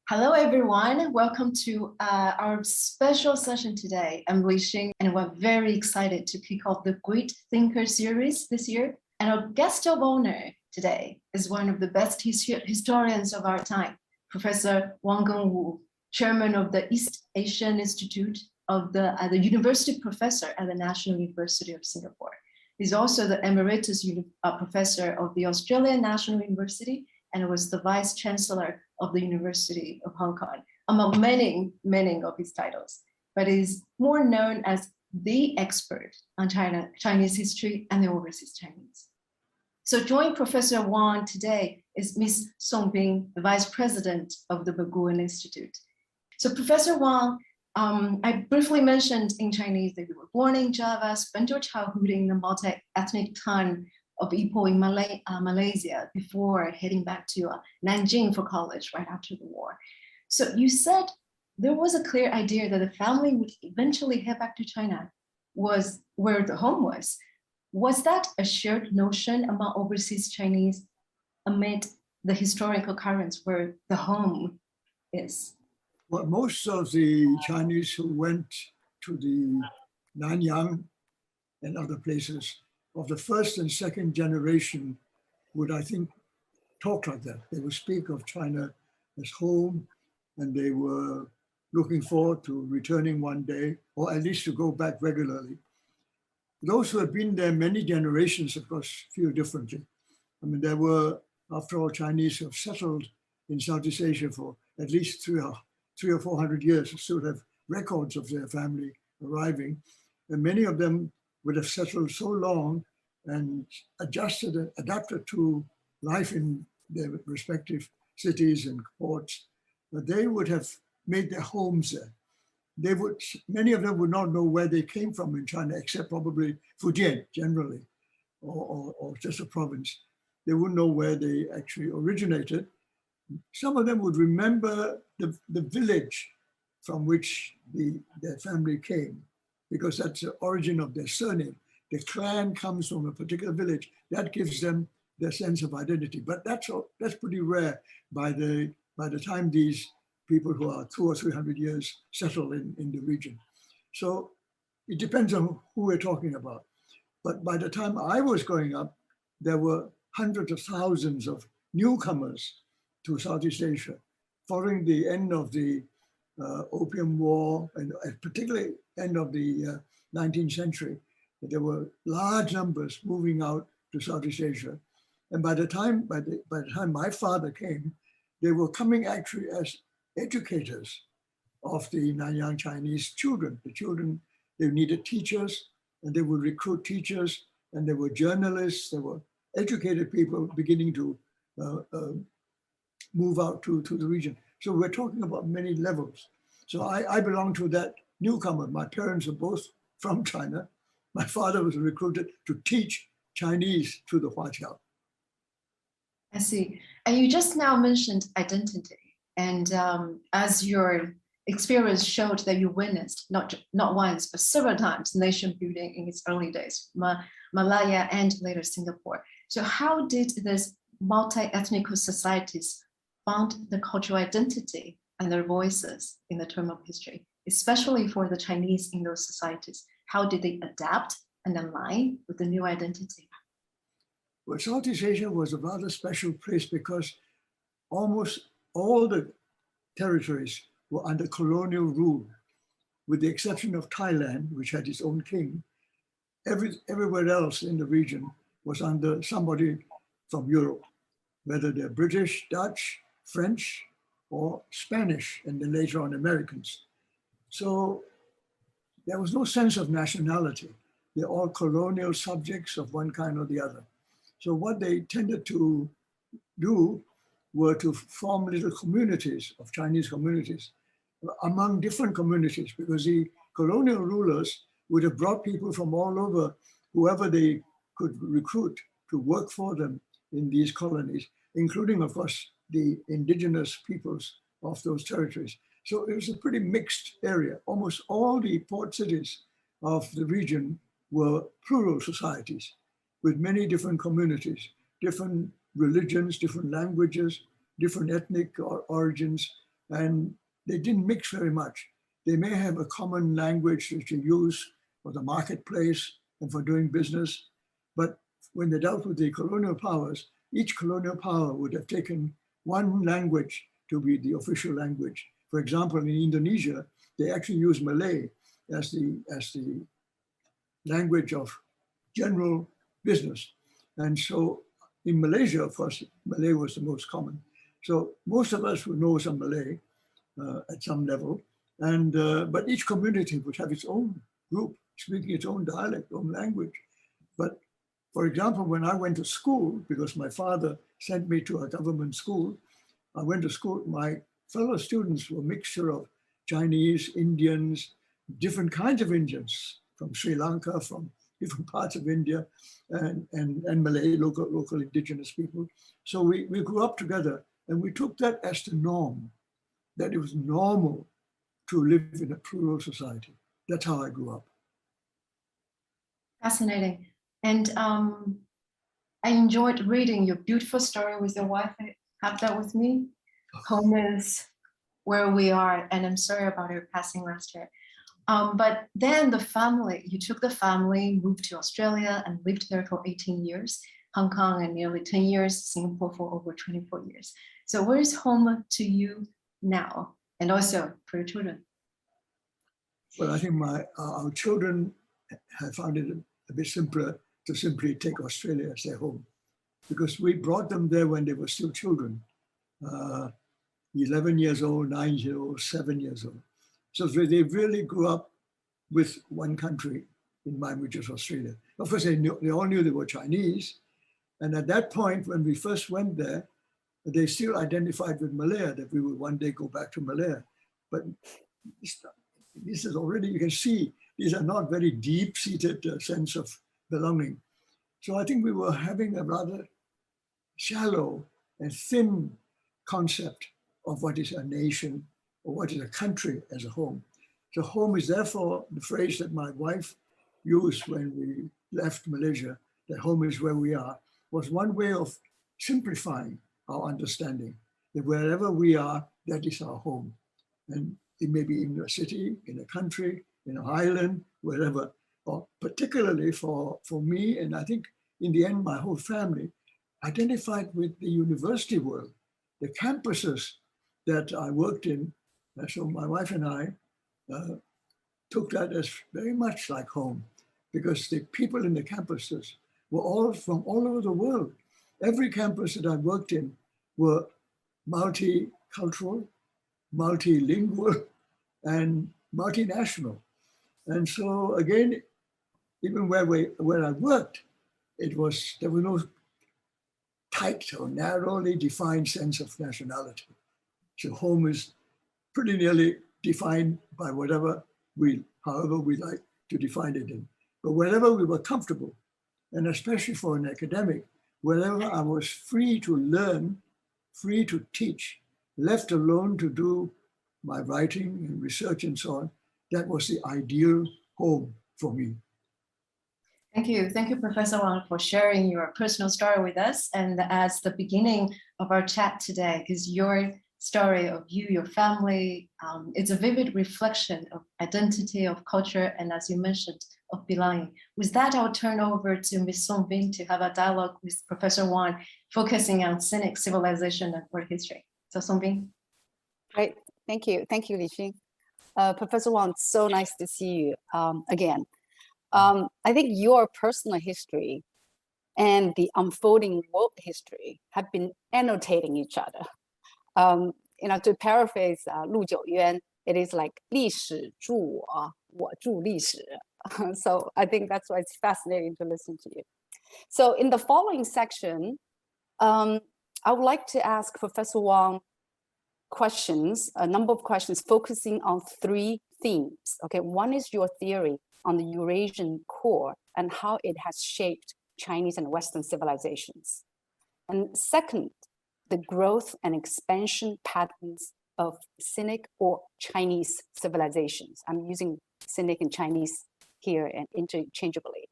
Hello, everyone. Welcome to our special session today, Unleashing, and we're very excited to kick off the Great Thinker series this year. And our guest of honor today is one of the best historians of our time, Professor Wang Gungwu, chairman of the East Asian Institute of the university professor at the National University of Singapore. He's also the emeritus professor of the Australian National University and was the vice chancellor of the University of Hong Kong, among many of his titles, but is more known as the expert on Chinese history and the overseas Chinese. So joining Professor Wang today is Ms. Song Bing, the vice president of the Baguan Institute. So Professor Wang, I briefly mentioned in Chinese that you were born in Java, spent your childhood in the multi-ethnic town of Ipoh in Malaysia before heading back to Nanjing for college right after the war. So you said there was a clear idea that the family would eventually head back to China, was where the home was. Was that a shared notion among overseas Chinese amid the historical currents where the home is? Well, most of the Chinese who went to the Nanyang and other places of the first and second generation would, I think, talk like that. They would speak of China as home, and they were looking forward to returning one day, or at least to go back regularly. Those who have been there many generations, of course, feel differently. I mean, there were, after all, Chinese who have settled in Southeast Asia for at least 300 or 400 years, who still have records of their family arriving, and many of them would have settled so long and adapted to life in their respective cities and ports, that they would have made their homes there. Many of them would not know where they came from in China, except probably Fujian generally, or just a province. They wouldn't know where they actually originated. Some of them would remember the village from which their family came, because that's the origin of their surname. The clan comes from a particular village. That gives them their sense of identity. But that's pretty rare by the time these people who are 200 or 300 years settle in the region. So it depends on who we're talking about. But by the time I was growing up, there were hundreds of thousands of newcomers to Southeast Asia following the end of the Opium War, and particularly end of the 19th century. There were large numbers moving out to Southeast Asia. And by the time my father came, they were coming actually as educators of the Nanyang Chinese children. The children, they needed teachers, and they would recruit teachers, and there were journalists, there were educated people beginning to move out to the region. So we're talking about many levels. So I belong to that newcomer. My parents are both from China. My father was recruited to teach Chinese to the Huaqiao. I see. And you just now mentioned identity. And as your experience showed that you witnessed, not once, but several times, nation building in its early days, Malaya and later Singapore. So how did these multi-ethnic societies found the cultural identity and their voices in the term of history, especially for the Chinese in those societies? How did they adapt and align with the new identity? Well, Southeast Asia was a rather special place because almost all the territories were under colonial rule, with the exception of Thailand, which had its own king. Everywhere else in the region was under somebody from Europe, whether they're British, Dutch, French, or Spanish, and then later on Americans. So there was no sense of nationality. They're all colonial subjects of one kind or the other. So what they tended to do were to form little communities of Chinese communities among different communities, because the colonial rulers would have brought people from all over, whoever they could recruit to work for them in these colonies, including, of course, the indigenous peoples of those territories. So it was a pretty mixed area. Almost all the port cities of the region were plural societies with many different communities, different religions, different languages, different ethnic origins, and they didn't mix very much. They may have a common language which they use for the marketplace and for doing business, but when they dealt with the colonial powers, each colonial power would have taken one language to be the official language. For example, in Indonesia, they actually use Malay as the language of general business. And so in Malaysia, of course, Malay was the most common. So most of us would know some Malay at some level. And but each community would have its own group speaking its own dialect, own language. But for example, when I went to school, because my father sent me to a government school, I went to school, my fellow students were a mixture of Chinese, Indians, different kinds of Indians from Sri Lanka, from different parts of India, and Malay, local indigenous people. So we grew up together, and we took that as the norm, that it was normal to live in a plural society. That's how I grew up. Fascinating. And I enjoyed reading your beautiful story with your wife. I have that with me. Home is where we are, and I'm sorry about her passing last year. But then the family, you took the family, moved to Australia and lived there for 18 years, Hong Kong and nearly 10 years, Singapore for over 24 years. So where is home to you now? And also for your children? Well, I think our children have found it a bit simpler to simply take Australia as their home, because we brought them there when they were still children, 11 years old, 9 years old, 7 years old. So they really grew up with one country in mind, which is Australia. Of course, they all knew they were Chinese. And at that point, when we first went there, they still identified with Malaya, that we would one day go back to Malaya. But this is already, you can see, these are not very deep-seated sense of belonging. So I think we were having a rather shallow and thin concept of what is a nation or what is a country as a home. So home is therefore the phrase that my wife used when we left Malaysia, that home is where we are, was one way of simplifying our understanding, that wherever we are, that is our home. And it may be in a city, in a country, in an island, wherever, or particularly for me, and I think in the end, my whole family, identified with the university world, the campuses that I worked in. So my wife and I took that as very much like home, because the people in the campuses were all from all over the world. Every campus that I worked in were multicultural, multilingual, and multinational. And so again, even where I worked, there was no tight or narrowly defined sense of nationality. So home is pretty nearly defined by however we like to define it in. But wherever we were comfortable, and especially for an academic, wherever I was free to learn, free to teach, left alone to do my writing and research and so on, that was the ideal home for me. Thank you, Professor Wang, for sharing your personal story with us. And as the beginning of our chat today, because your story of you, your family, it's a vivid reflection of identity, of culture, and as you mentioned, of belonging. With that, I'll turn over to Ms. Song Bing to have a dialogue with Professor Wang, focusing on Sinic civilization and world history. So Song Bing. Great, thank you, Li Xing. Professor Wang, so nice to see you again. I think your personal history and the unfolding world history have been annotating each other. To paraphrase Lu Jiuyuan, it is like 历史助我，我助历史. So I think that's why it's fascinating to listen to you. So in the following section, I would like to ask Professor Wang a number of questions focusing on 3 themes. Okay, one is your theory on the Eurasian core and how it has shaped Chinese and Western civilizations. And second, the growth and expansion patterns of Sinic or Chinese civilizations. I'm using Sinic and Chinese here and interchangeably.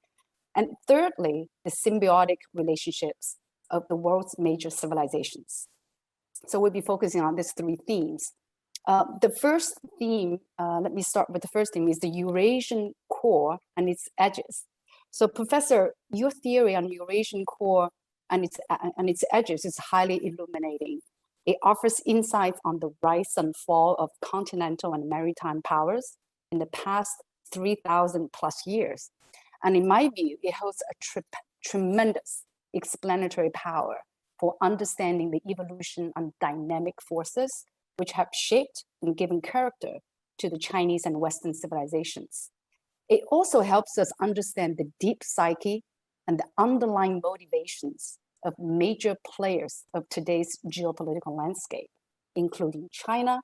And thirdly, the symbiotic relationships of the world's major civilizations. So we'll be focusing on these 3 themes. The first theme, let me start with the first theme, is the Eurasian core and its edges. So Professor, your theory on Eurasian core and its edges is highly illuminating. It offers insights on the rise and fall of continental and maritime powers in the past 3,000 plus years. And in my view, it holds a tremendous explanatory power for understanding the evolution and dynamic forces which have shaped and given character to the Chinese and Western civilizations. It also helps us understand the deep psyche and the underlying motivations of major players of today's geopolitical landscape, including China,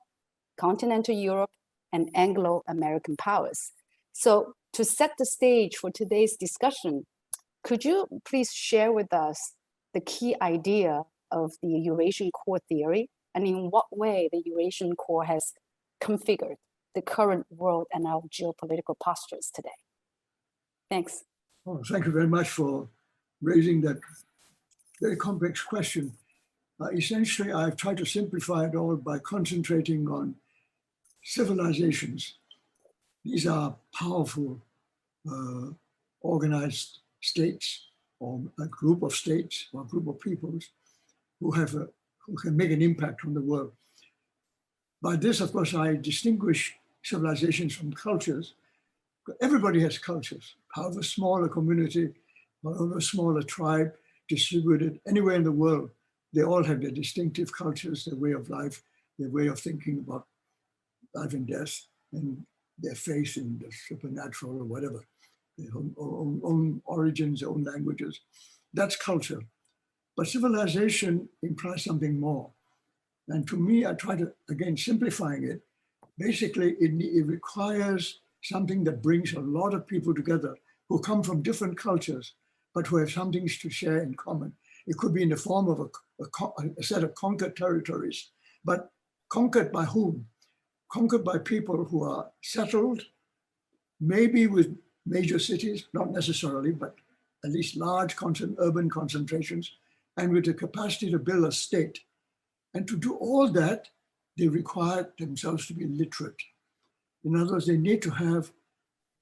continental Europe, and Anglo-American powers. So to set the stage for today's discussion, could you please share with us the key idea of the Eurasian core theory and in what way the Eurasian core has configured the current world and our geopolitical postures today? Thanks. Oh, thank you very much for raising that very complex question. Essentially, I've tried to simplify it all by concentrating on civilizations. These are powerful, organized states, or a group of states, or a group of peoples who can make an impact on the world. By this, of course, I distinguish civilizations from cultures. Everybody has cultures. However small a community, however small a tribe, distributed anywhere in the world, they all have their distinctive cultures, their way of life, their way of thinking about life and death, and their faith in the supernatural or whatever, their own origins, their own languages. That's culture. But civilization implies something more. And to me, I try to, again, simplifying it, basically it requires something that brings a lot of people together who come from different cultures, but who have something to share in common. It could be in the form of a set of conquered territories, but conquered by whom? Conquered by people who are settled, maybe with major cities, not necessarily, but at least large urban concentrations, and with the capacity to build a state. And to do all that, they require themselves to be literate. In other words, they need to have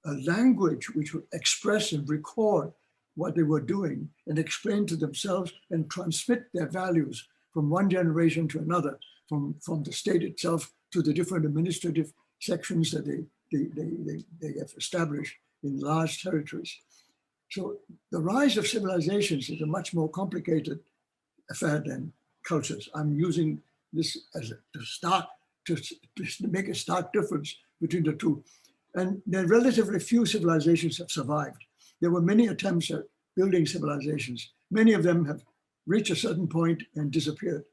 a language which would express and record what they were doing and explain to themselves and transmit their values from one generation to another, from the state itself to the different administrative sections that they have established in large territories. So the rise of civilizations is a much more complicated affair than cultures. I'm using this as to make a stark difference between the two. And there are relatively few civilizations have survived. There were many attempts at building civilizations. Many of them have reached a certain point and disappeared.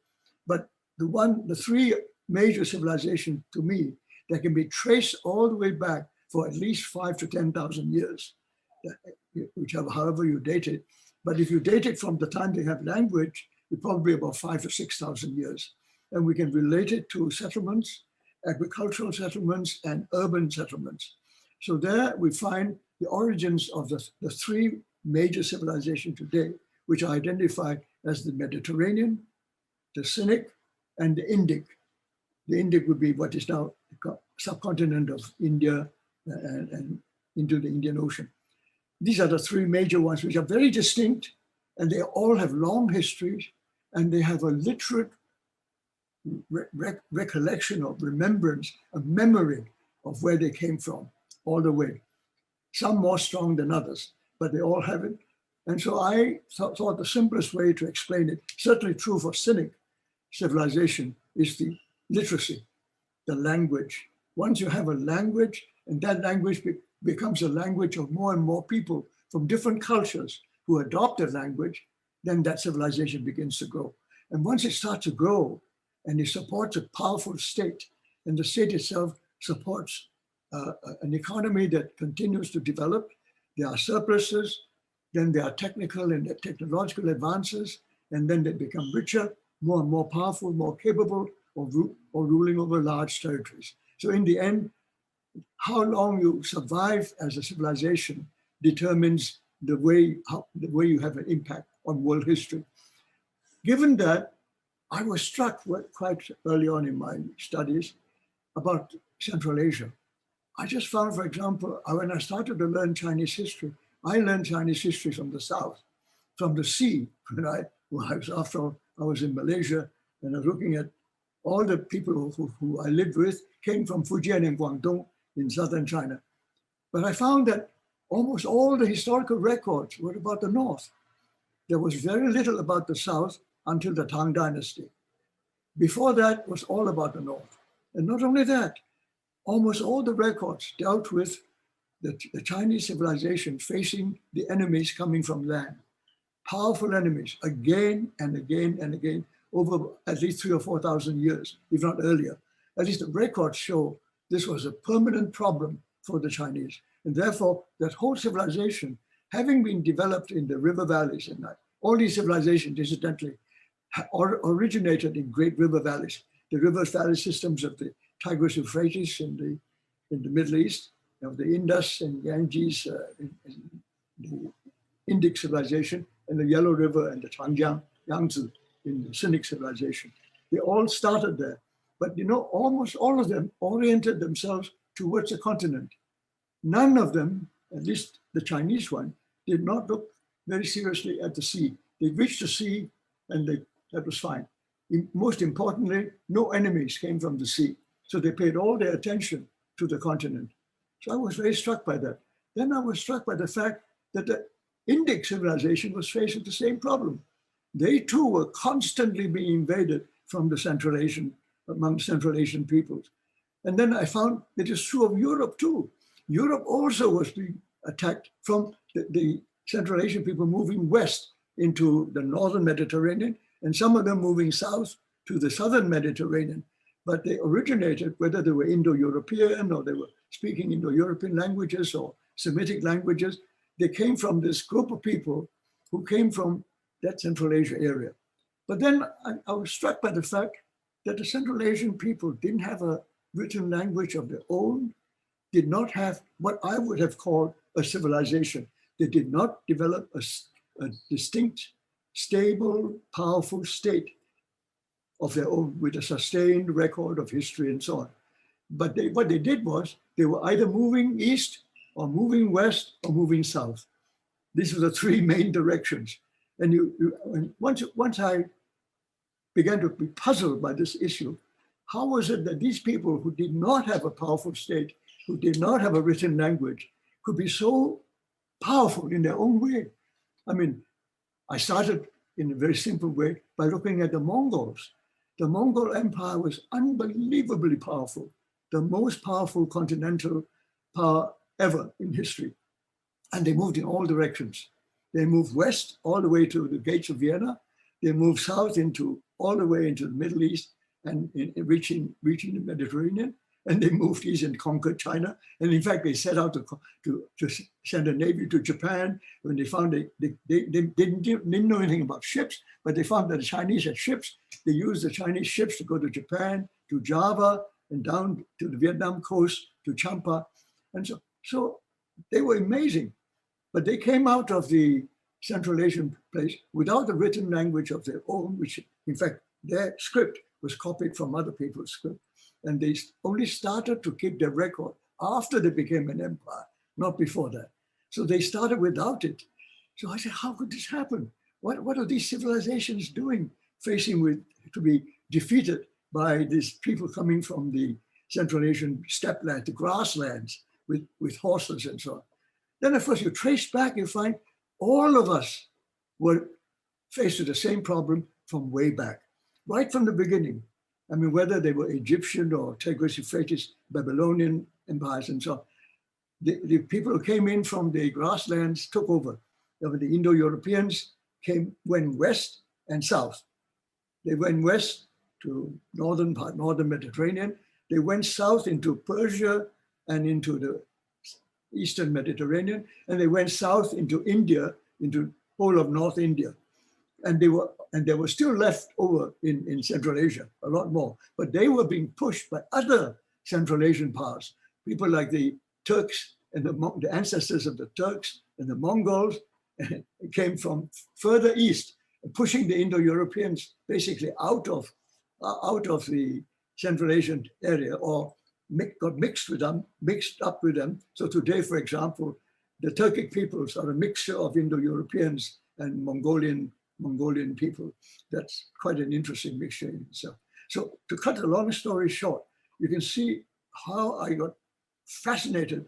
But the three major civilizations to me that can be traced all the way back for at least 5,000 to 10,000 years, whichever, however you date it. But if you date it from the time they have language, it's probably about 5,000 to 6,000 years. And we can relate it to settlements, agricultural settlements, and urban settlements. So there we find the origins of the three major civilizations today, which are identified as the Mediterranean, the Sinic, and the Indic. The Indic would be what is now the subcontinent of India and into the Indian Ocean. These are the three major ones, which are very distinct, and they all have long histories, and they have a literate recollection of remembrance, a memory of where they came from all the way. Some more strong than others, but they all have it. And so I thought the simplest way to explain it, certainly true for Sinic civilization, is the literacy, the language. Once you have a language, and that language becomes a language of more and more people from different cultures who adopt that language, then that civilization begins to grow. And once it starts to grow, and it supports a powerful state, and the state itself supports an economy that continues to develop, there are surpluses, then there are technical and technological advances, and then they become richer, more and more powerful, more capable of ruling over large territories. So in the end, how long you survive as a civilization determines the way you have an impact on world history. Given that, I was struck quite early on in my studies about Central Asia. I just found, for example, when I started to learn Chinese history, I learned Chinese history from the south, from the sea. When I was, after all, I was in Malaysia, and I was looking at all the people who I lived with came from Fujian and Guangdong in southern China. But I found that almost all the historical records were about the north. There was very little about the south until the Tang Dynasty. Before that was all about the north. And not only that, almost all the records dealt with the Chinese civilization facing the enemies coming from land. Powerful enemies again and again and again over at least 3,000 or 4,000 years, if not earlier. At least the records show this was a permanent problem for the Chinese. And therefore, that whole civilization, having been developed in the river valleys, and all these civilizations, incidentally, originated in great river valleys. The river valley systems of the Tigris Euphrates in the Middle East, of the Indus and Ganges, in the Indic civilization, and the Yellow River and the Changjiang, Yangtze in the Sinic civilization. They all started there. But you know, almost all of them oriented themselves towards the continent. None of them, at least the Chinese one, did not look very seriously at the sea. They reached the sea and that was fine. Most importantly, no enemies came from the sea. So they paid all their attention to the continent. So I was very struck by that. Then I was struck by the fact that the Indic civilization was faced with the same problem. They too were constantly being invaded from the Central Asian, among Central Asian peoples. And then I found it is true of Europe too. Europe also was being attacked from the Central Asian people moving west into the northern Mediterranean, and some of them moving south to the southern Mediterranean. But they originated, whether they were Indo-European or they were speaking Indo-European languages or Semitic languages, they came from this group of people who came from that Central Asia area. But then I was struck by the fact that the Central Asian people didn't have a written language of their own, did not have what I would have called a civilization. They did not develop a distinct, stable, powerful state of their own with a sustained record of history and so on. But what they did was they were either moving east or moving west or moving south. These were the three main directions. And once I began to be puzzled by this issue, how was it that these people who did not have a powerful state, who did not have a written language, could be so powerful in their own way? I mean, I started in a very simple way by looking at the Mongols. The Mongol Empire was unbelievably powerful, the most powerful continental power ever in history. And they moved in all directions. They moved west all the way to the gates of Vienna. They moved south all the way into the Middle East and reaching the Mediterranean. And they moved east and conquered China. And in fact, they set out to send a navy to Japan. When they found they didn't know anything about ships, but they found that the Chinese had ships. They used the Chinese ships to go to Japan, to Java, and down to the Vietnam coast, to Champa. And so they were amazing. But they came out of the Central Asian place without a written language of their own, which in fact, their script was copied from other people's script. And they only started to keep their record after they became an empire, not before that. So they started without it. So I said, how could this happen? What are these civilizations doing, to be defeated by these people coming from the Central Asian steppeland, the grasslands with horses and so on? Then of course you trace back, you find all of us were faced with the same problem from way back, right from the beginning. I mean, whether they were Egyptian or Tigris Euphrates, Babylonian empires and so on. The people who came in from the grasslands took over. The Indo-Europeans went west and south. They went west to northern Mediterranean. They went south into Persia and into the Eastern Mediterranean, and they went south into India, into whole of North India. And they were still left over in Central Asia, a lot more. But they were being pushed by other Central Asian powers, people like the Turks and the ancestors of the Turks and the Mongols came from further east, pushing the Indo-Europeans basically out of the Central Asian area, or got mixed up with them. So today, for example, the Turkic peoples are a mixture of Indo-Europeans and Mongolian people. That's quite an interesting mixture in itself. So to cut a long story short, you can see how I got fascinated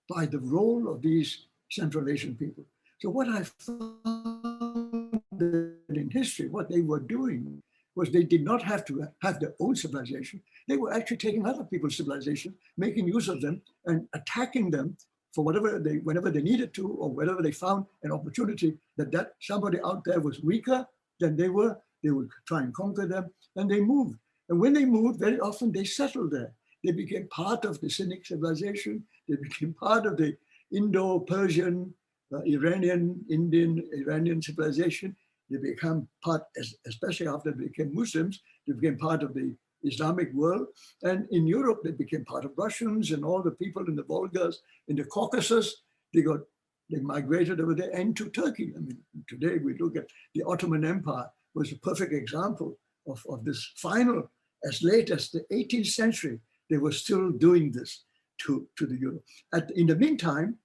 by the role of these Central Asian people. So what I found in history, what they were doing was they did not have to have their own civilization. They were actually taking other people's civilization, making use of them and attacking them for whenever they needed to, or whenever they found an opportunity that somebody out there was weaker than they would try and conquer them, and they moved. And when they moved, very often they settled there. They became part of the Sinic civilization. They became part of the Indo-Persian, Iranian civilization. They became part, especially after they became Muslims, they became part of the Islamic world. And in Europe, they became part of Russians and all the people in the Volgas, in the Caucasus. They migrated over there and to Turkey. I mean, today we look at the Ottoman Empire was a perfect example of this final, as late as the 18th century, they were still doing this to the Europe. In the meantime,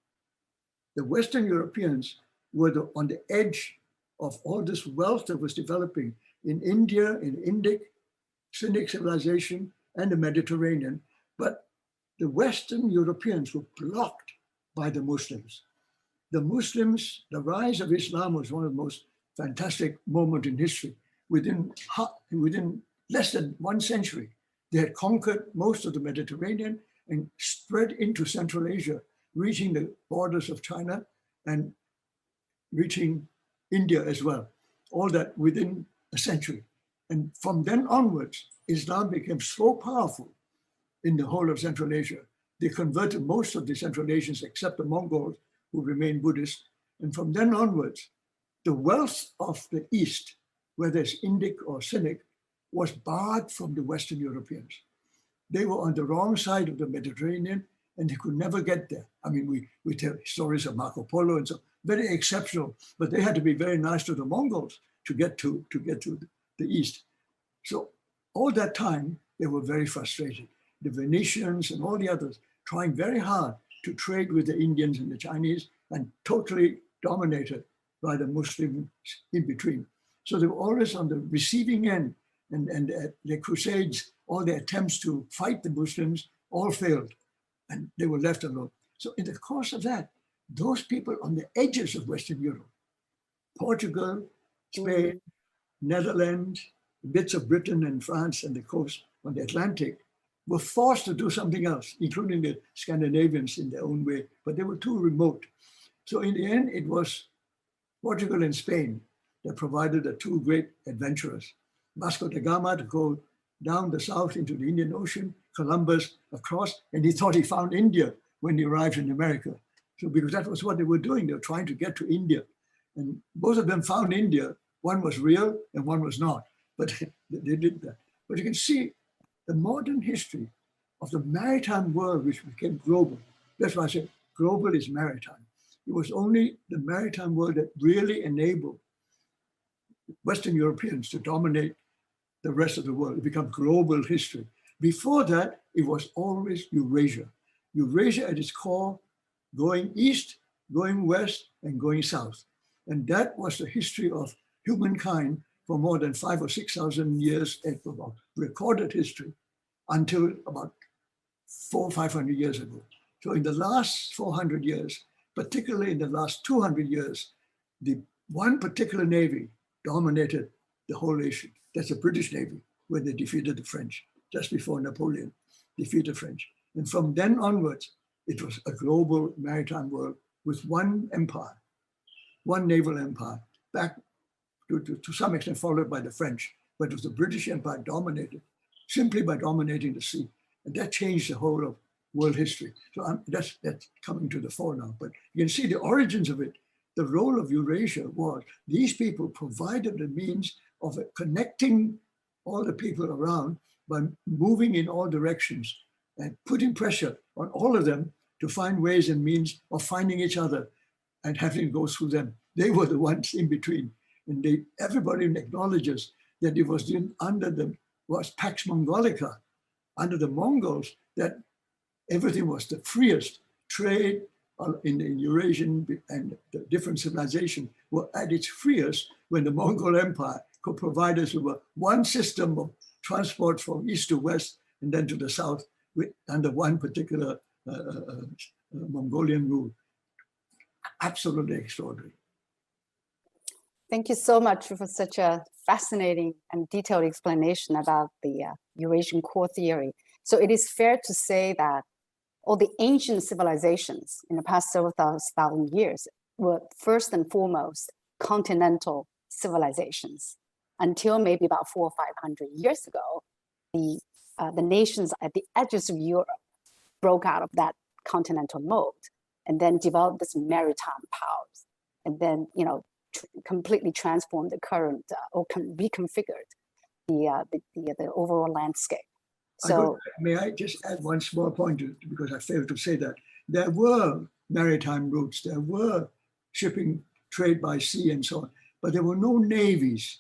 the Western Europeans were on the edge of all this wealth that was developing in India, in Indic, Sinic civilization, and the Mediterranean. But the Western Europeans were blocked by the Muslims. The Muslims, the rise of Islam was one of the most fantastic moments in history. Within less than 1 century, they had conquered most of the Mediterranean and spread into Central Asia, reaching the borders of China and reaching India as well. All that within a century. And from then onwards, Islam became so powerful in the whole of Central Asia. They converted most of the Central Asians, except the Mongols, who remained Buddhist. And from then onwards, the wealth of the East, whether it's Indic or Sinic, was barred from the Western Europeans. They were on the wrong side of the Mediterranean and they could never get there. I mean, we tell stories of Marco Polo and so, very exceptional, but they had to be very nice to the Mongols to get to the East. So all that time, they were very frustrated. The Venetians and all the others trying very hard to trade with the Indians and the Chinese, and totally dominated by the Muslims in between. So they were always on the receiving end, and the Crusades, all the attempts to fight the Muslims all failed, and they were left alone. So in the course of that, those people on the edges of Western Europe, Portugal, Spain, Netherlands, bits of Britain and France and the coast on the Atlantic, were forced to do something else, including the Scandinavians in their own way, but they were too remote. So in the end, it was Portugal and Spain that provided the two great adventurers. Vasco da Gama to go down the south into the Indian Ocean, Columbus across, and he thought he found India when he arrived in America. So because that was what they were doing, they were trying to get to India. And both of them found India. One was real and one was not, but they did that. But you can see the modern history of the maritime world, which became global. That's why I said global is maritime. It was only the maritime world that really enabled Western Europeans to dominate the rest of the world. It became global history. Before that, it was always Eurasia. Eurasia at its core, going east, going west, and going south. And that was the history of humankind for more than 5,000 or 6,000 years, about recorded history, until about 400 or 500 years ago. So in the last 400 years, particularly in the last 200 years, the one particular navy dominated the whole Asia. That's the British Navy, where they defeated the French just before Napoleon defeated the French. And from then onwards, it was a global maritime world with one empire, one naval empire, back to some extent followed by the French, but it was the British Empire dominated simply by dominating the sea. And that changed the whole of world history. So that's coming to the fore now. But you can see the origins of it. The role of Eurasia was these people provided the means of connecting all the people around by moving in all directions and putting pressure on all of them to find ways and means of finding each other and having to go through them. They were the ones in between. And everybody acknowledges that it was under was Pax Mongolica, under the Mongols, that everything was the freest. Trade in Eurasian and the different civilizations were at its freest when the Mongol Empire could provide us with one system of transport from east to west and then to the south under one particular Mongolian rule. Absolutely extraordinary. Thank you so much for such a fascinating and detailed explanation about the Eurasian core theory. So it is fair to say that all the ancient civilizations in the past several thousand years were first and foremost continental civilizations. Until maybe about 400 or 500 years ago, the nations at the edges of Europe broke out of that continental mode and then developed this maritime powers, and then completely transformed the current or reconfigured the overall landscape. So may I just add one small point because I failed to say that there were maritime routes, there were shipping trade by sea and so on, but there were no navies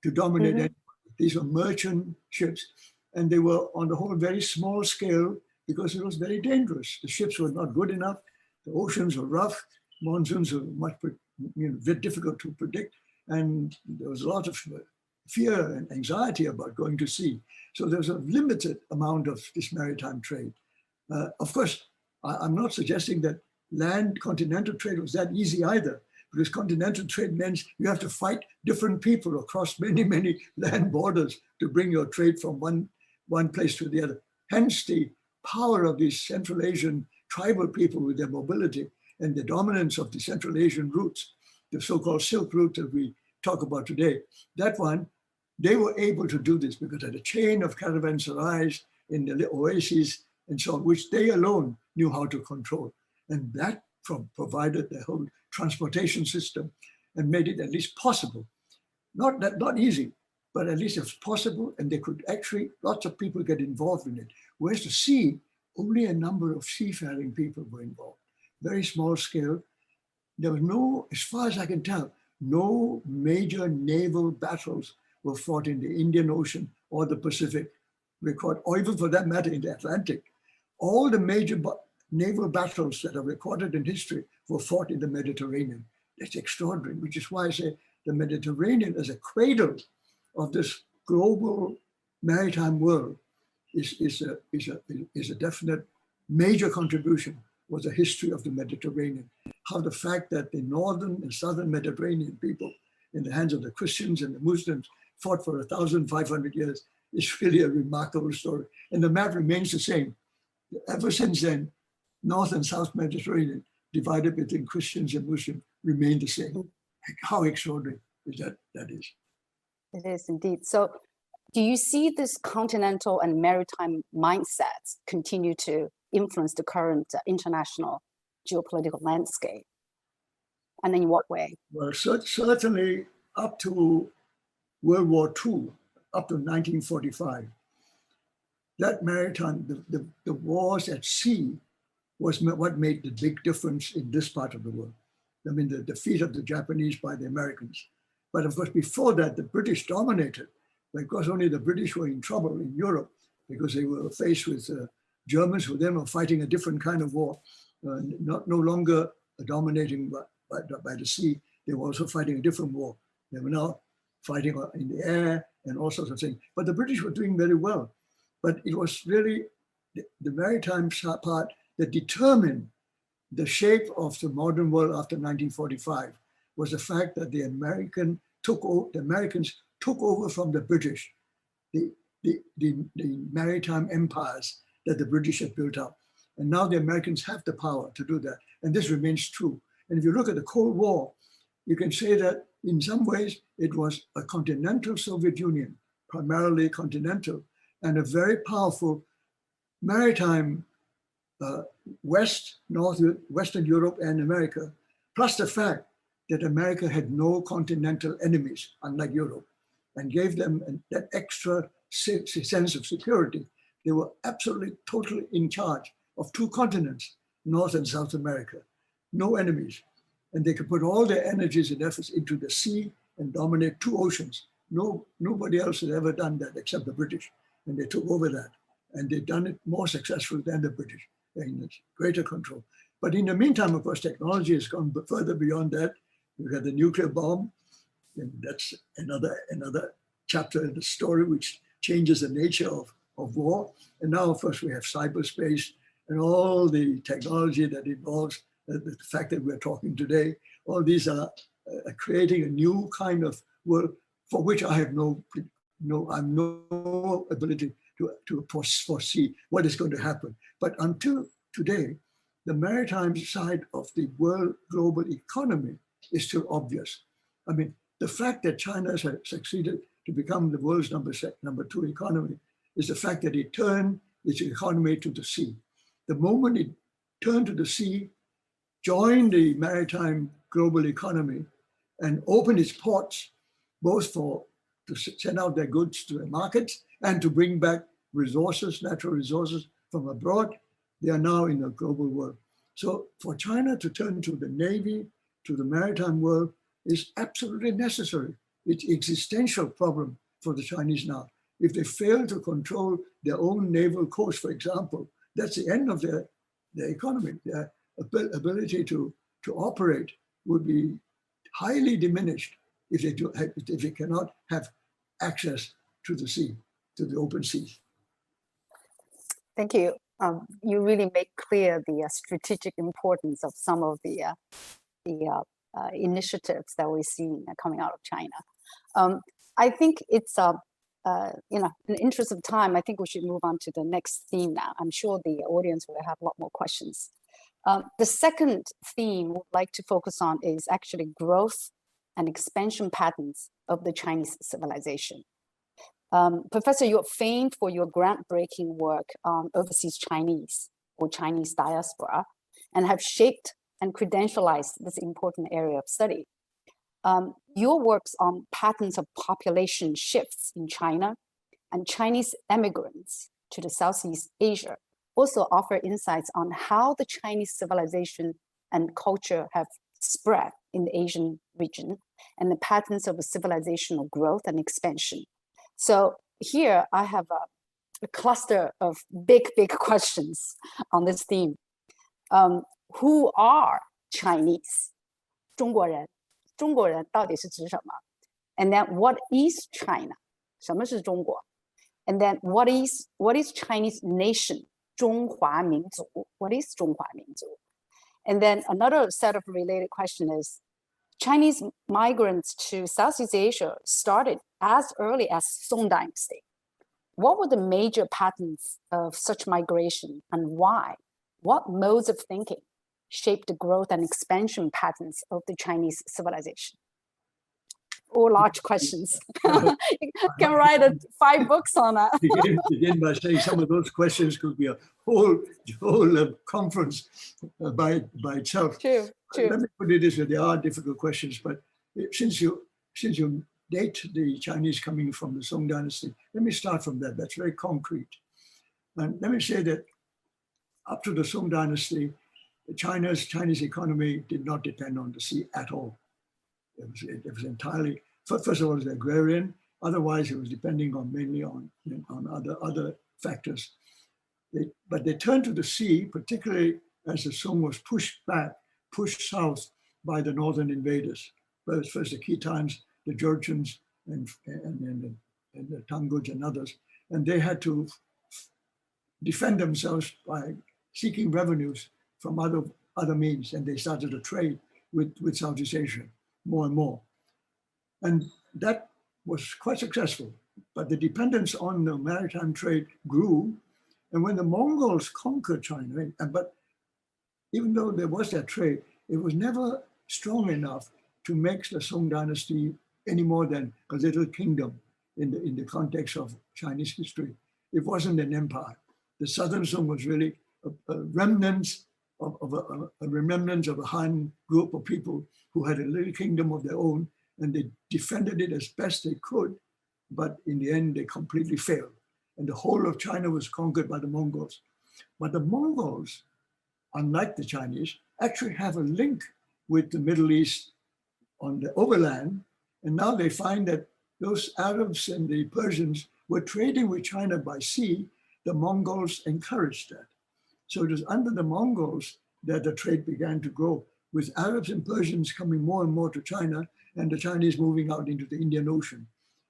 to dominate it. These were merchant ships, and they were on the whole very small scale because it was very dangerous. The ships were not good enough, the oceans were rough, monsoons were much very difficult to predict, and there was a lot of fear and anxiety about going to sea. So there's a limited amount of this maritime trade. Of course, I'm not suggesting that land continental trade was that easy either, because continental trade means you have to fight different people across many, many land borders to bring your trade from one place to the other. Hence the power of these Central Asian tribal people with their mobility and the dominance of the Central Asian routes, the so-called Silk Route that we talk about today. That one, they were able to do this because of the chain of caravanserais in the oases and so on, which they alone knew how to control. And that provided the whole transportation system and made it at least possible. Not easy, but at least it's possible, and they could actually, lots of people get involved in it. Whereas the sea, only a number of seafaring people were involved. Very small scale. There was no, as far as I can tell, no major naval battles were fought in the Indian Ocean or the Pacific, or even for that matter in the Atlantic. All the major naval battles that are recorded in history were fought in the Mediterranean. That's extraordinary, which is why I say the Mediterranean as a cradle of this global maritime world is a definite major contribution was the history of the Mediterranean. How the fact that the northern and southern Mediterranean people in the hands of the Christians and the Muslims fought for 1,500 years is really a remarkable story. And the map remains the same. Ever since then, North and South Mediterranean divided between Christians and Muslims remain the same. How extraordinary is that is. it is indeed. So do you see this continental and maritime mindsets continue to influence the current international geopolitical landscape? And in what way? Well, certainly up to World War II, up to 1945, that maritime, the wars at sea was what made the big difference in this part of the world. I mean, the defeat of the Japanese by the Americans. But of course, before that, the British dominated, because only the British were in trouble in Europe because they were faced with Germans who then were fighting a different kind of war, no longer dominating by the sea. They were also fighting a different war. They were now fighting in the air and all sorts of things. But the British were doing very well. But it was really the maritime part that determined the shape of the modern world after 1945 was the fact that the Americans took over from the British, the maritime empires that the British had built up. And now the Americans have the power to do that. And this remains true. And if you look at the Cold War, you can say that in some ways it was a continental Soviet Union, primarily continental, and a very powerful maritime Western Europe and America, plus the fact that America had no continental enemies, unlike Europe, and gave them that extra sense of security. They were absolutely, totally in charge of two continents, North and South America, no enemies. And they could put all their energies and efforts into the sea and dominate two oceans. Nobody else had ever done that except the British. And they took over that. And they've done it more successfully than the British. in greater control. But in the meantime, of course, technology has gone further beyond that. We've got the nuclear bomb, and that's another chapter in the story which changes the nature of war. And now, of course, we have cyberspace and all the technology that involves the fact that we're talking today. All these are creating a new kind of world for which I have no ability to foresee what is going to happen. But until today, the maritime side of the world global economy is still obvious. I mean, the fact that China has succeeded to become the world's number 2 economy is the fact that it turned its economy to the sea. The moment it turned to the sea, joined the maritime global economy, and opened its ports, both to send out their goods to the markets and to bring back resources, natural resources from abroad, they are now in a global world. So for China to turn to the Navy, to the maritime world, is absolutely necessary. It's an existential problem for the Chinese now. If they fail to control their own naval coast, for example, that's the end of their economy. Their ability to operate would be highly diminished if they cannot have access to the sea, to the open seas. Thank you. You really make clear the strategic importance of some of the initiatives that we're seeing coming out of China. I think it's in the interest of time, I think we should move on to the next theme now. I'm sure the audience will have a lot more questions. The second theme we'd like to focus on is actually growth and expansion patterns of the Chinese civilization. Professor, you're famed for your groundbreaking work on overseas Chinese or Chinese diaspora and have shaped and credentialized this important area of study. Your works on patterns of population shifts in China and Chinese immigrants to the Southeast Asia also offer insights on how the Chinese civilization and culture have spread in the Asian region and the patterns of civilizational growth and expansion. So here I have a cluster of big questions on this theme. Who are Chinese? 中国人，中国人到底是指什么？ And then what is China? 什么是中国？ And then what is Chinese nation? 中华民族。 What is 中华民族？ And then another set of related question is, Chinese migrants to Southeast Asia started as early as Song Dynasty. What were the major patterns of such migration and why? What modes of thinking shaped the growth and expansion patterns of the Chinese civilization? All large questions. You can write 5 books on that. Begin by saying some of those questions could be a whole conference by itself. True. Let me put it this way: there are difficult questions, but since you date the Chinese coming from the Song Dynasty, let me start from that. That's very concrete. And let me say that up to the Song Dynasty, Chinese economy did not depend on the sea at all. It was entirely, first of all, it was agrarian. Otherwise, it was depending mainly on other factors. But they turned to the sea, particularly as the Song was pushed south by the northern invaders. First the Khitans, the Jurchens, and the Tanguts and others. And they had to defend themselves by seeking revenues from other means. And they started to trade with Southeast Asia more and more. And that was quite successful. But the dependence on the maritime trade grew. And when the Mongols conquered China, but even though there was that trade, it was never strong enough to make the Song Dynasty any more than a little kingdom in the context of Chinese history. It wasn't an empire. The Southern Song was really a remnant of a Han group of people who had a little kingdom of their own, and they defended it as best they could, but in the end, they completely failed. And the whole of China was conquered by the Mongols. But the Mongols, unlike the Chinese, actually have a link with the Middle East on the overland. And now they find that those Arabs and the Persians were trading with China by sea. The Mongols encouraged that. So it was under the Mongols that the trade began to grow, with Arabs and Persians coming more and more to China and the Chinese moving out into the Indian Ocean.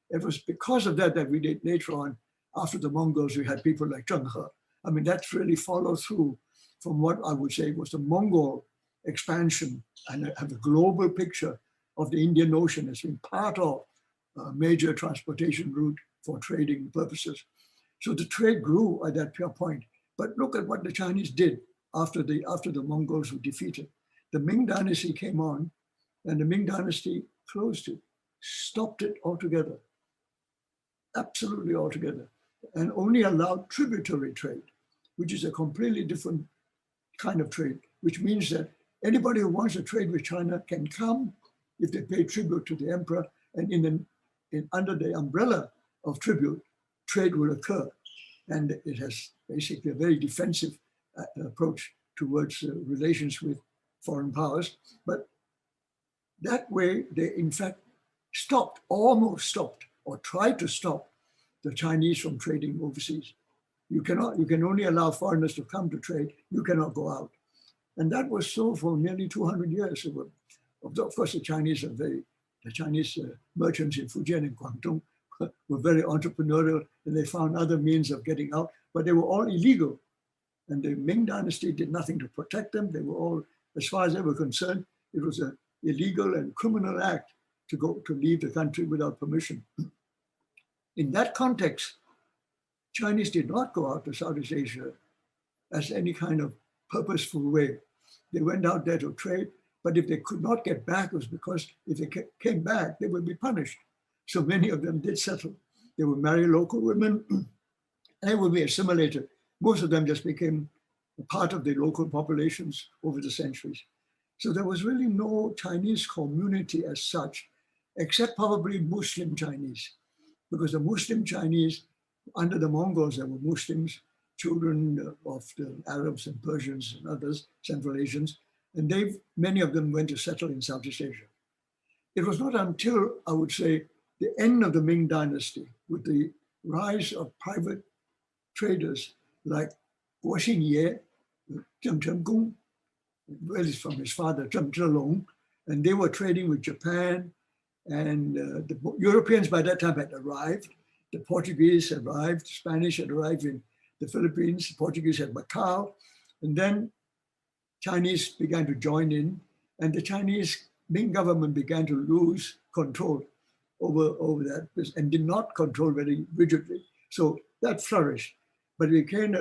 It was because of that that we did later on, after the Mongols, we had people like Zheng He. I mean, that's really followed through from what I would say was the Mongol expansion and have a global picture of the Indian Ocean as being part of a major transportation route for trading purposes. So the trade grew at that point. But look at what the Chinese did after the Mongols were defeated. The Ming Dynasty came on, and the Ming Dynasty closed it, stopped it altogether, absolutely altogether, and only allowed tributary trade, which is a completely different kind of trade, which means that anybody who wants to trade with China can come if they pay tribute to the emperor, and under the umbrella of tribute, trade will occur. And it has basically a very defensive approach towards relations with foreign powers. But that way, they in fact almost stopped, or tried to stop the Chinese from trading overseas. You can only allow foreigners to come to trade. You cannot go out. And that was so for nearly 200 years. Of course, the Chinese merchants in Fujian and Guangdong were very entrepreneurial, and they found other means of getting out, but they were all illegal. And the Ming Dynasty did nothing to protect them. They were all, as far as they were concerned, it was an illegal and criminal act to leave the country without permission. In that context, Chinese did not go out to Southeast Asia as any kind of purposeful way. They went out there to trade, but if they could not get back, it was because if they came back, they would be punished. So many of them did settle. They would marry local women and they would be assimilated. Most of them just became a part of the local populations over the centuries. So there was really no Chinese community as such, except probably Muslim Chinese, because the Muslim Chinese, under the Mongols, there were Muslims, children of the Arabs and Persians and others, Central Asians, and many of them went to settle in Southeast Asia. It was not until, I would say, the end of the Ming Dynasty, with the rise of private traders like Guo Xingye, Zheng Chenggong, really from his father, Zheng Zhelong, and they were trading with Japan, and the Europeans by that time had arrived. The Portuguese had arrived, Spanish had arrived in the Philippines, the Portuguese had Macau, and then Chinese began to join in, and the Chinese Ming government began to lose control over that and did not control very rigidly. So that flourished, but it became,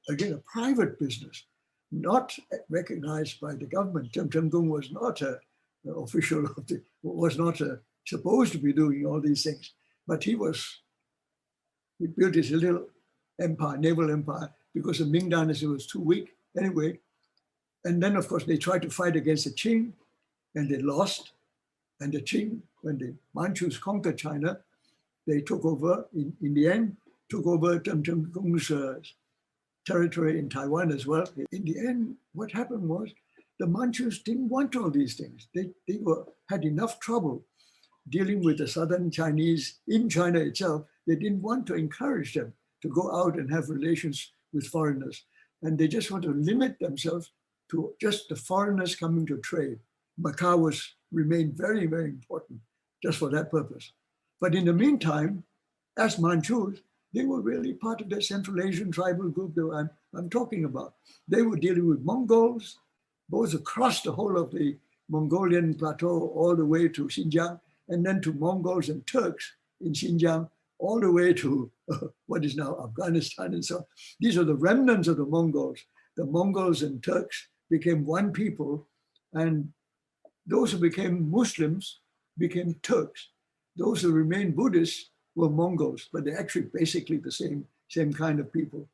again, a private business, not recognized by the government. Zheng Chenggong was not an official was not supposed to be doing all these things, but he built his little empire, naval empire, because the Ming Dynasty was too weak anyway. And then, of course, they tried to fight against the Qing, and they lost. And the Qing, when the Manchus conquered China, they took over, in the end, took over Zheng Chenggong's territory in Taiwan as well. In the end, what happened was the Manchus didn't want all these things. They had enough trouble dealing with the southern Chinese in China itself. They didn't want to encourage them to go out and have relations with foreigners. And they just want to limit themselves to just the foreigners coming to trade. Macau remained very, very important just for that purpose. But in the meantime, as Manchus, they were really part of the Central Asian tribal group that I'm talking about. They were dealing with Mongols, both across the whole of the Mongolian plateau, all the way to Xinjiang, and then to Mongols and Turks in Xinjiang, all the way to what is now Afghanistan and so on. These are the remnants of the Mongols. The Mongols and Turks became one people, and those who became Muslims became Turks. Those who remained Buddhists were Mongols, but they're actually basically the same kind of people.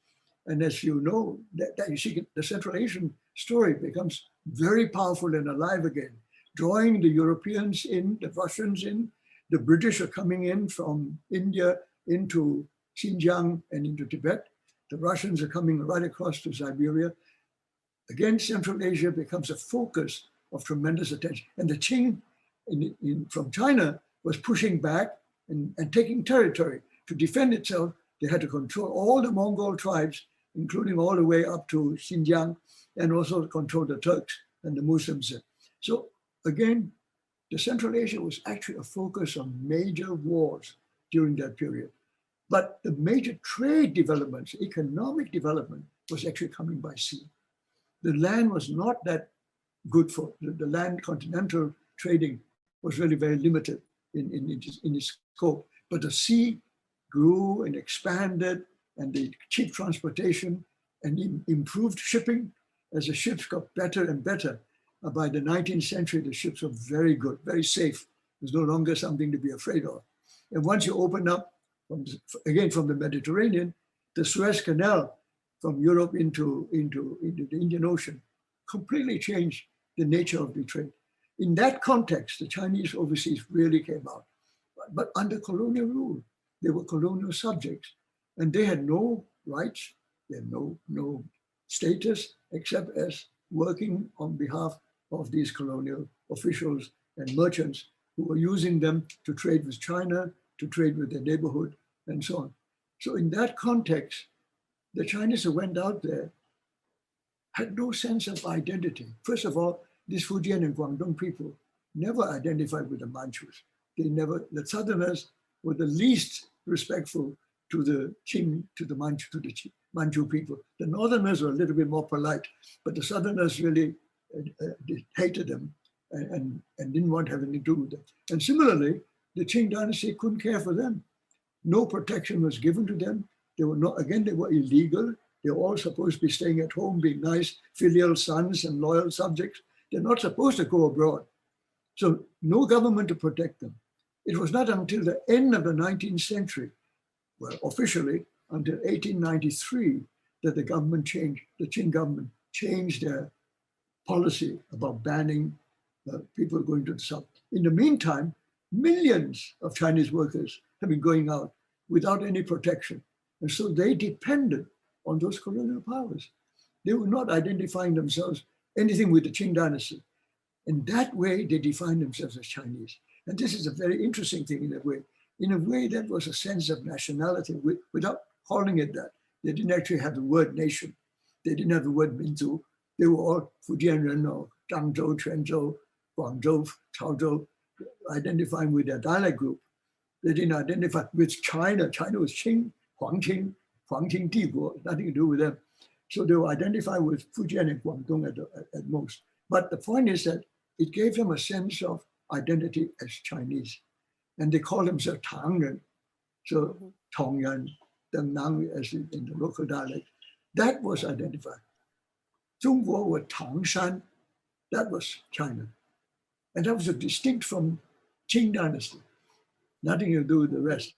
And as you know, that you see, the Central Asian story becomes very powerful and alive again, drawing the Europeans in, the Russians in, the British are coming in from India into Xinjiang and into Tibet. The Russians are coming right across to Siberia. Again, Central Asia becomes a focus of tremendous attention. And the Qing from China was pushing back and taking territory. To defend itself, they had to control all the Mongol tribes including all the way up to Xinjiang, and also control the Turks and the Muslims. So again, the Central Asia was actually a focus on major wars during that period. But the major trade developments, economic development, was actually coming by sea. The land was not that good for the land. Continental trading was really very limited in its scope. But the sea grew and expanded, and the cheap transportation and improved shipping as the ships got better and better. By the 19th century, the ships were very good, very safe. It was no longer something to be afraid of. And once you open up, again from the Mediterranean, the Suez Canal from Europe into the Indian Ocean completely changed the nature of the trade. In that context, the Chinese overseas really came out. But under colonial rule, they were colonial subjects, and they had no rights, they had no status except as working on behalf of these colonial officials and merchants who were using them to trade with China, to trade with their neighborhood, and so on. So in that context, the Chinese who went out there had no sense of identity. First of all, these Fujian and Guangdong people never identified with the Manchus. The Southerners were the least respectful to the Qing, to the Manchu people. The Northerners were a little bit more polite, but the Southerners really hated them and didn't want to have anything to do with them. And similarly, the Qing dynasty couldn't care for them. No protection was given to them. They were illegal. They were all supposed to be staying at home, being nice, filial sons and loyal subjects. They're not supposed to go abroad. So no government to protect them. It was not until the end of the 19th century, well, officially until 1893, that the government changed, the Qing government changed their policy about banning people going to the south. In the meantime, millions of Chinese workers have been going out without any protection. And so they depended on those colonial powers. They were not identifying themselves anything with the Qing dynasty. In that way, they defined themselves as Chinese. And this is a very interesting thing in a way. In a way, that was a sense of nationality without calling it that. They didn't actually have the word nation. They didn't have the word Minzu. They were all Fujianren or Zhangzhou, Quanzhou, Guangzhou, Chaozhou, identifying with their dialect group. They didn't identify with China. China was Qing, Huangqing Diguo, nothing to do with them. So they were identified with Fujian and Guangdong at most. But the point is that it gave them a sense of identity as Chinese. And they call themselves Tangren. So Tongyan, Dengnang, as in the local dialect, that was identified. Zhongguo was Tangshan, that was China. And that was distinct from Qing dynasty, nothing to do with the rest.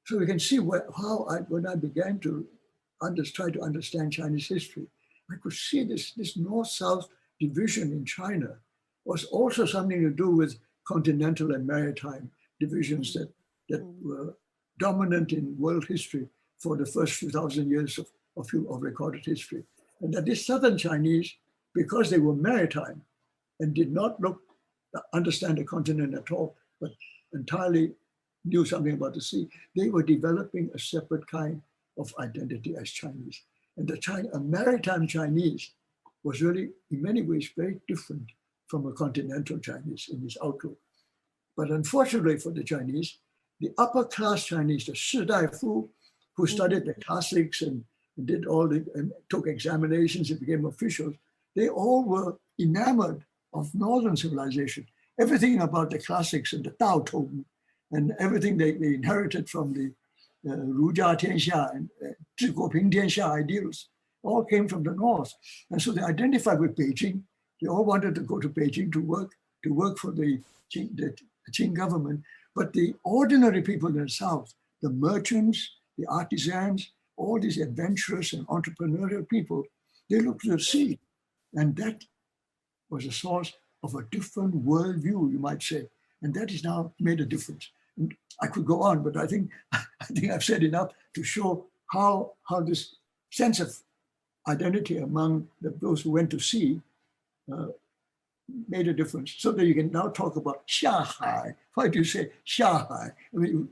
So we can see when I began to try to understand Chinese history, I could see this north-south division in China was also something to do with continental and maritime divisions that were dominant in world history for the first few thousand years of recorded history. And that these southern Chinese, because they were maritime and did not understand the continent at all, but entirely knew something about the sea, they were developing a separate kind of identity as Chinese. And a maritime Chinese was really, in many ways, very different from a continental Chinese in its outlook. But unfortunately for the Chinese, the upper class Chinese, the Shi Dai Fu, who studied the classics and took examinations and became officials, they all were enamored of Northern civilization. Everything about the classics and the Tao Tong and everything they inherited from the Ru Jia Tianxia and Zhi Guo Ping Tianxia ideals all came from the North. And so they identified with Beijing. They all wanted to go to Beijing to work for the Qing government. But the ordinary people in the South, the merchants, the artisans, all these adventurous and entrepreneurial people, they looked to the sea. And that was a source of a different worldview, you might say. And that has now made a difference. And I could go on, but I think I've said enough to show how this sense of identity among those who went to sea made a difference. So that you can now talk about Xiahai. Why do you say Xiahai? I mean,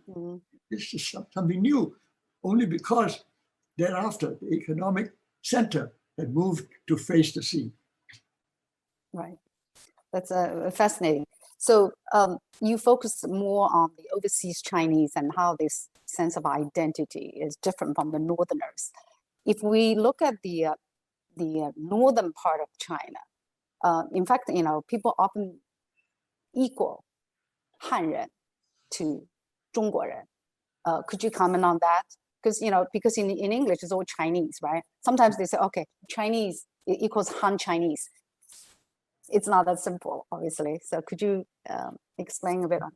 it's just something new, only because thereafter, the economic center had moved to face the sea. Right. That's fascinating. So you focus more on the overseas Chinese and how this sense of identity is different from the Northerners. If we look at the northern part of China, in fact, people often equal 汉人 to 中国人. Could you comment on that? Because in English it's all Chinese, right? Sometimes they say, okay, Chinese equals Han Chinese. It's not that simple, obviously. So could you explain a bit on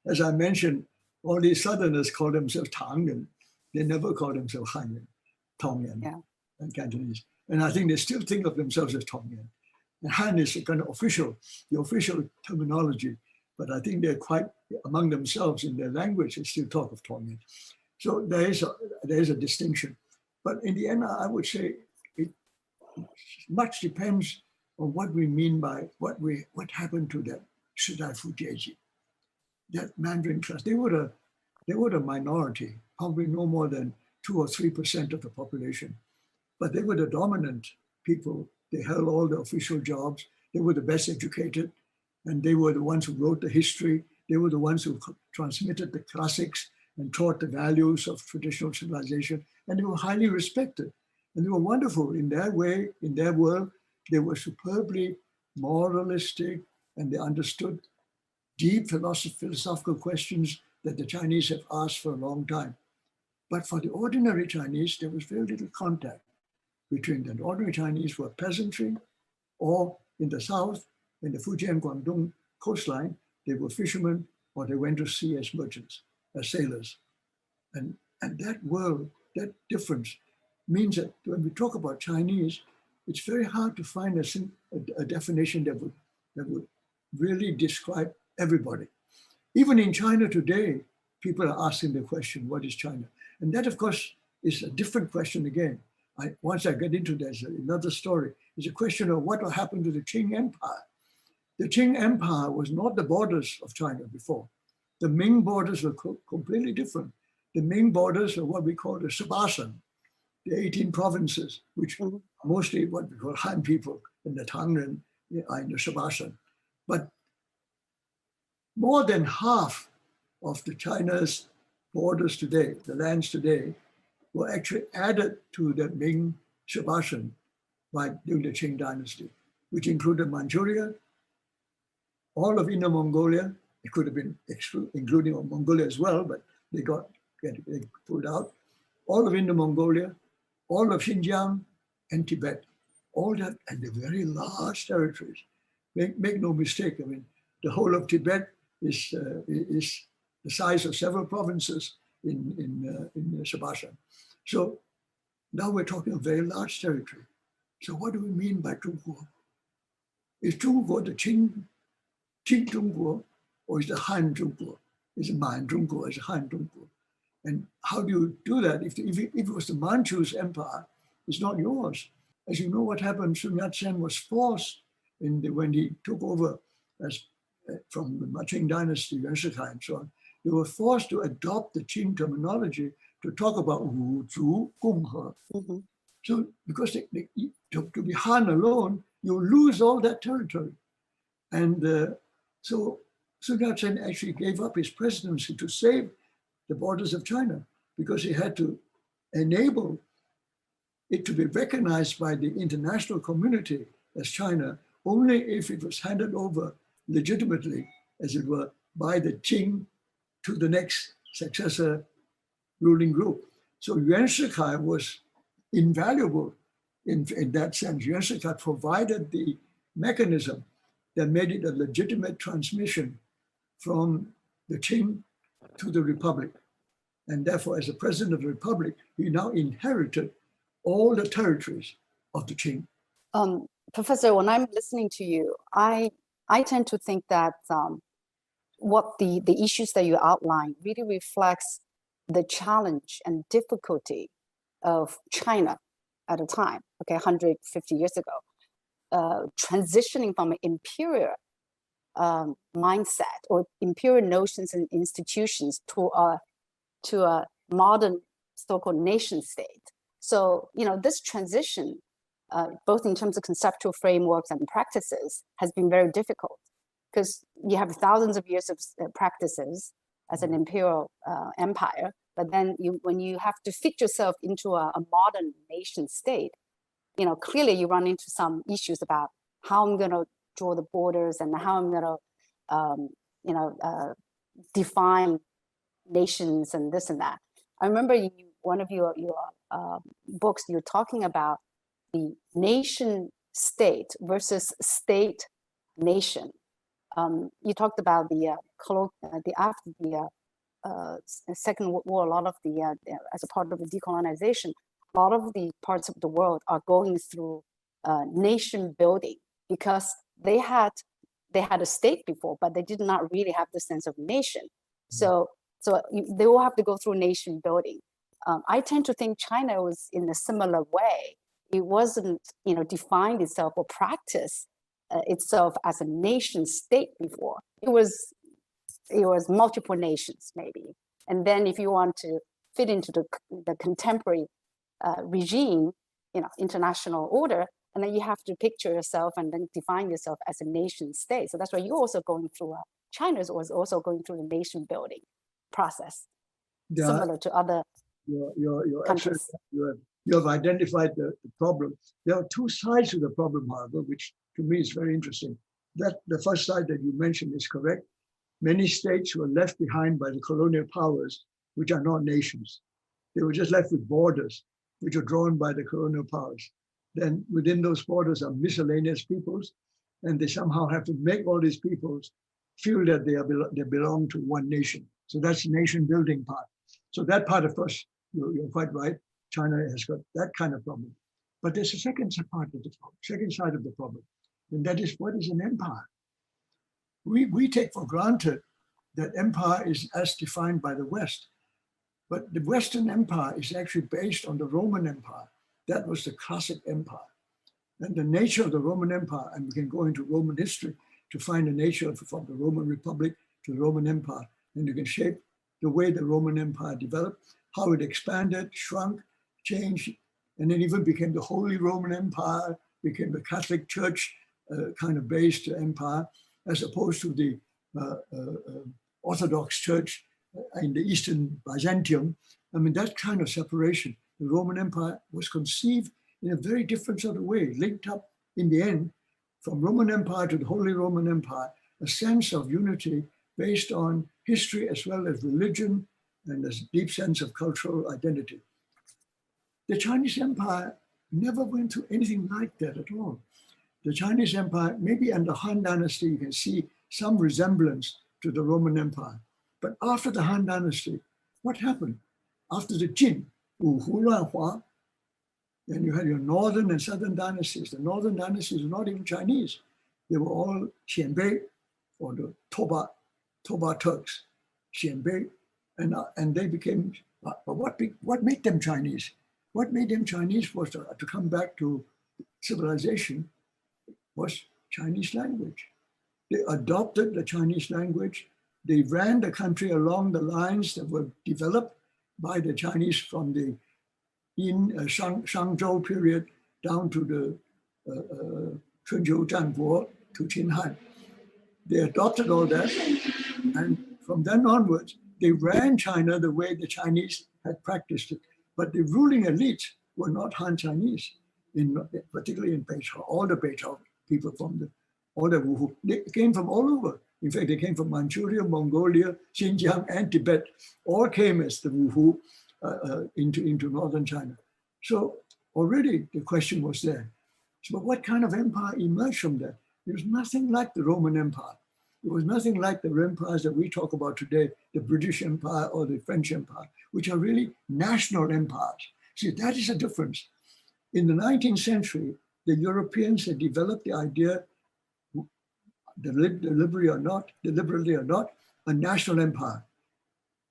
that? As I mentioned, all these Southerners call themselves Tangren. They never call themselves Hanyan, Tongyan, and Cantonese. And I think they still think of themselves as Tongyan. And Han is a kind of the official terminology, but I think they're quite among themselves in their language. They still talk of Tongyan. So there is a distinction. But in the end, I would say it much depends on what we mean by what happened to that Shidai Fujieji, that Mandarin class. They were a minority, probably no more than 2 or 3% of the population, but they were the dominant people. They held all the official jobs. They were the best educated, and they were the ones who wrote the history. They were the ones who transmitted the classics and taught the values of traditional civilization, and they were highly respected. And they were wonderful in their way, in their world. They were superbly moralistic, and they understood deep philosophical questions that the Chinese have asked for a long time. But for the ordinary Chinese, there was very little contact between them. The ordinary Chinese were peasantry, or in the south, in the Fujian Guangdong coastline, they were fishermen, or they went to sea as merchants, as sailors. And that world, that difference, means that when we talk about Chinese, it's very hard to find a definition that would really describe everybody. Even in China today, people are asking the question, what is China? And that, of course, is a different question again. Once I get into that, another story. It's a question of what will happen to the Qing Empire. The Qing Empire was not the borders of China before. The Ming borders were completely different. The Ming borders are what we call the Shabasan, the 18 provinces, which are mostly what we call Han people, and the Tangren are in the Shabasan. But more than half of the China's borders today, the lands today, were actually added to the Ming Shabasan during the Qing dynasty, which included Manchuria, all of Inner Mongolia. It could have been including Mongolia as well, but they pulled out. All of Inner Mongolia, all of Xinjiang and Tibet, all that, and they're very large territories. Make no mistake, I mean, the whole of Tibet is the size of several provinces in Shabasan. So now we're talking a very large territory. So what do we mean by Zhongguo? Is Zhongguo the Qing Zhongguo, or is the Han Zhongguo? Is it Man Zhongguo, is it Han Zhongguo? And how do you do that? If it was the Manchu's empire, it's not yours. As you know, what happened, Sun Yat-sen was forced when he took over from the Qing dynasty, Yuan Shikai and so on. They were forced to adopt the Qing terminology to talk about Wu Zhu Gong He. So because to be Han alone, you lose all that territory. And so Sun Yat-sen actually gave up his presidency to save the borders of China, because he had to enable it to be recognized by the international community as China only if it was handed over legitimately, as it were, by the Qing to the next successor ruling group. So Yuan Shikai was invaluable in that sense. Yuan Shikai provided the mechanism that made it a legitimate transmission from the Qing to the Republic. And therefore, as the president of the Republic, he now inherited all the territories of the Qing. Professor, when I'm listening to you, I tend to think that what the issues that you outline really reflects the challenge and difficulty of China at a time, 150 years ago, transitioning from an imperial mindset or imperial notions and institutions to a modern so-called nation state. So, this transition, both in terms of conceptual frameworks and practices, has been very difficult because you have thousands of years of practices as an imperial empire, but then when you have to fit yourself into a modern nation state, clearly you run into some issues about how I'm going to draw the borders and how I'm going to, define nations and this and that. I remember one of your books, you're talking about the nation state versus state nation. You talked about after the Second World War, a lot of as a part of the decolonization, a lot of the parts of the world are going through nation building because they had a state before, but they did not really have the sense of nation. So they will have to go through nation building. I tend to think China was in a similar way. It wasn't, defined itself or practiced itself as a nation state before. It was multiple nations maybe. And then if you want to fit into the contemporary regime, international order, and then you have to picture yourself and then define yourself as a nation state. So that's why you're also going through, China was also going through the nation building process, similar to other countries. You have identified the problem. There are two sides to the problem, however, which to me is very interesting. That the first side that you mentioned is correct. Many states were left behind by the colonial powers, which are not nations. They were just left with borders, which are drawn by the colonial powers. Then within those borders are miscellaneous peoples, and they somehow have to make all these peoples feel that they belong to one nation. So that's the nation building part. So that part, of course, you're quite right. China has got that kind of problem. But there's a second part of the problem, second side of the problem, and that is, what is an empire? We take for granted that empire is as defined by the West, but the Western Empire is actually based on the Roman Empire. That was the classic empire. And the nature of the Roman Empire, and we can go into Roman history to find the nature from the Roman Republic to the Roman Empire, and you can shape the way the Roman Empire developed, how it expanded, shrunk, changed, and then even became the Holy Roman Empire, became the Catholic Church kind of based empire, as opposed to the Orthodox Church in the Eastern Byzantium. I mean, that kind of separation, the Roman Empire was conceived in a very different sort of way, linked up in the end from Roman Empire to the Holy Roman Empire, a sense of unity based on history as well as religion and a deep sense of cultural identity. The Chinese Empire never went through anything like that at all. The Chinese Empire, maybe under Han Dynasty, you can see some resemblance to the Roman Empire. But after the Han Dynasty, what happened? After the Jin, Wu Hu Luan Hua, then you had your northern and southern dynasties. The northern dynasties were not even Chinese. They were all Xianbei, or the Toba Turks, Xianbei, and they became, but what made them Chinese? What made them Chinese was to come back to civilization was Chinese language. They adopted the Chinese language. They ran the country along the lines that were developed by the Chinese from the Shangzhou period down to the Chunqiu Zhanguo to Qin Han. They adopted all that, and from then onwards, they ran China the way the Chinese had practiced it. But the ruling elites were not Han Chinese, particularly in Beizhou. All the Beizhou people all the Wuhu, they came from all over. In fact, they came from Manchuria, Mongolia, Xinjiang, and Tibet. All came as the Wuhu into northern China. So already the question was there. So what kind of empire emerged from that? It was nothing like the Roman Empire. It was nothing like the empires that we talk about today, the British Empire or the French Empire, which are really national empires. See, that is a difference. In the 19th century, the Europeans had developed the idea, deliberately or not, a national empire.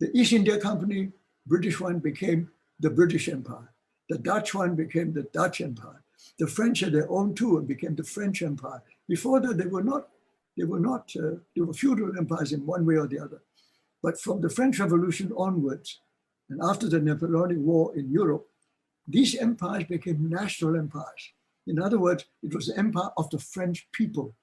The East India Company, British one, became the British Empire. The Dutch one became the Dutch Empire. The French had their own too and became the French Empire. Before that, they were feudal empires in one way or the other. But from the French Revolution onwards, and after the Napoleonic War in Europe, these empires became national empires. In other words, it was the empire of the French people.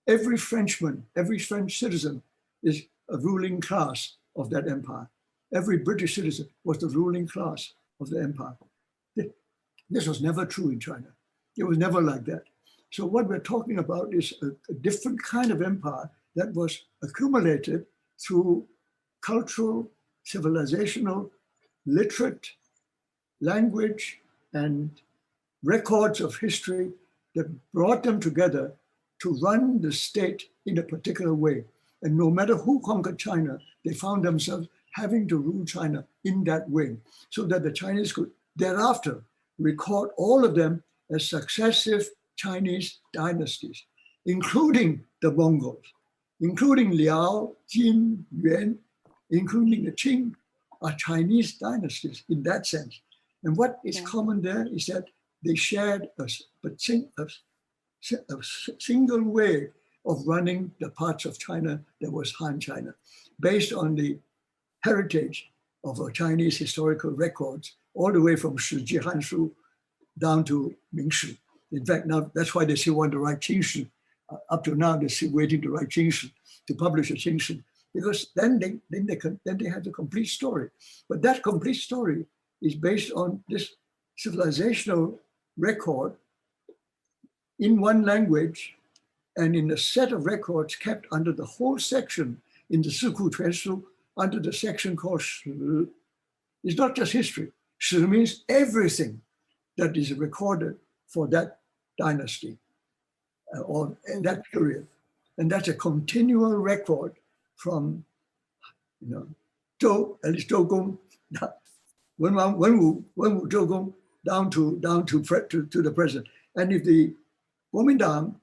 Every Frenchman, every French citizen is a ruling class of that empire. Every British citizen was the ruling class of the empire. This was never true in China. It was never like that. So what we're talking about is a different kind of empire that was accumulated through cultural, civilizational, literate, language, and records of history that brought them together to run the state in a particular way. And no matter who conquered China, they found themselves having to rule China in that way, so that the Chinese could thereafter record all of them as successive Chinese dynasties, including the Mongols, including Liao, Jin, Yuan, including the Qing, are Chinese dynasties in that sense. And what is common there is that they shared a single way of running the parts of China that was Han China, based on the heritage of our Chinese historical records, all the way from Shiji Hanshu down to Mingshi. In fact, now that's why they still want to write Qingshi. Up to now, they're still waiting to write Qingshi, to publish a Qingshi, because then they have the complete story. But that complete story is based on this civilizational record in one language and in a set of records kept under the whole section in the Siku Tuanshu, under the section called Shi. It's not just history. Shi means everything that is recorded for that dynasty or in that period. And that's a continual record from, Zhou, at least Zhou Gong, Wenwu Zhou Gong, down to the present. And if the Kuomintang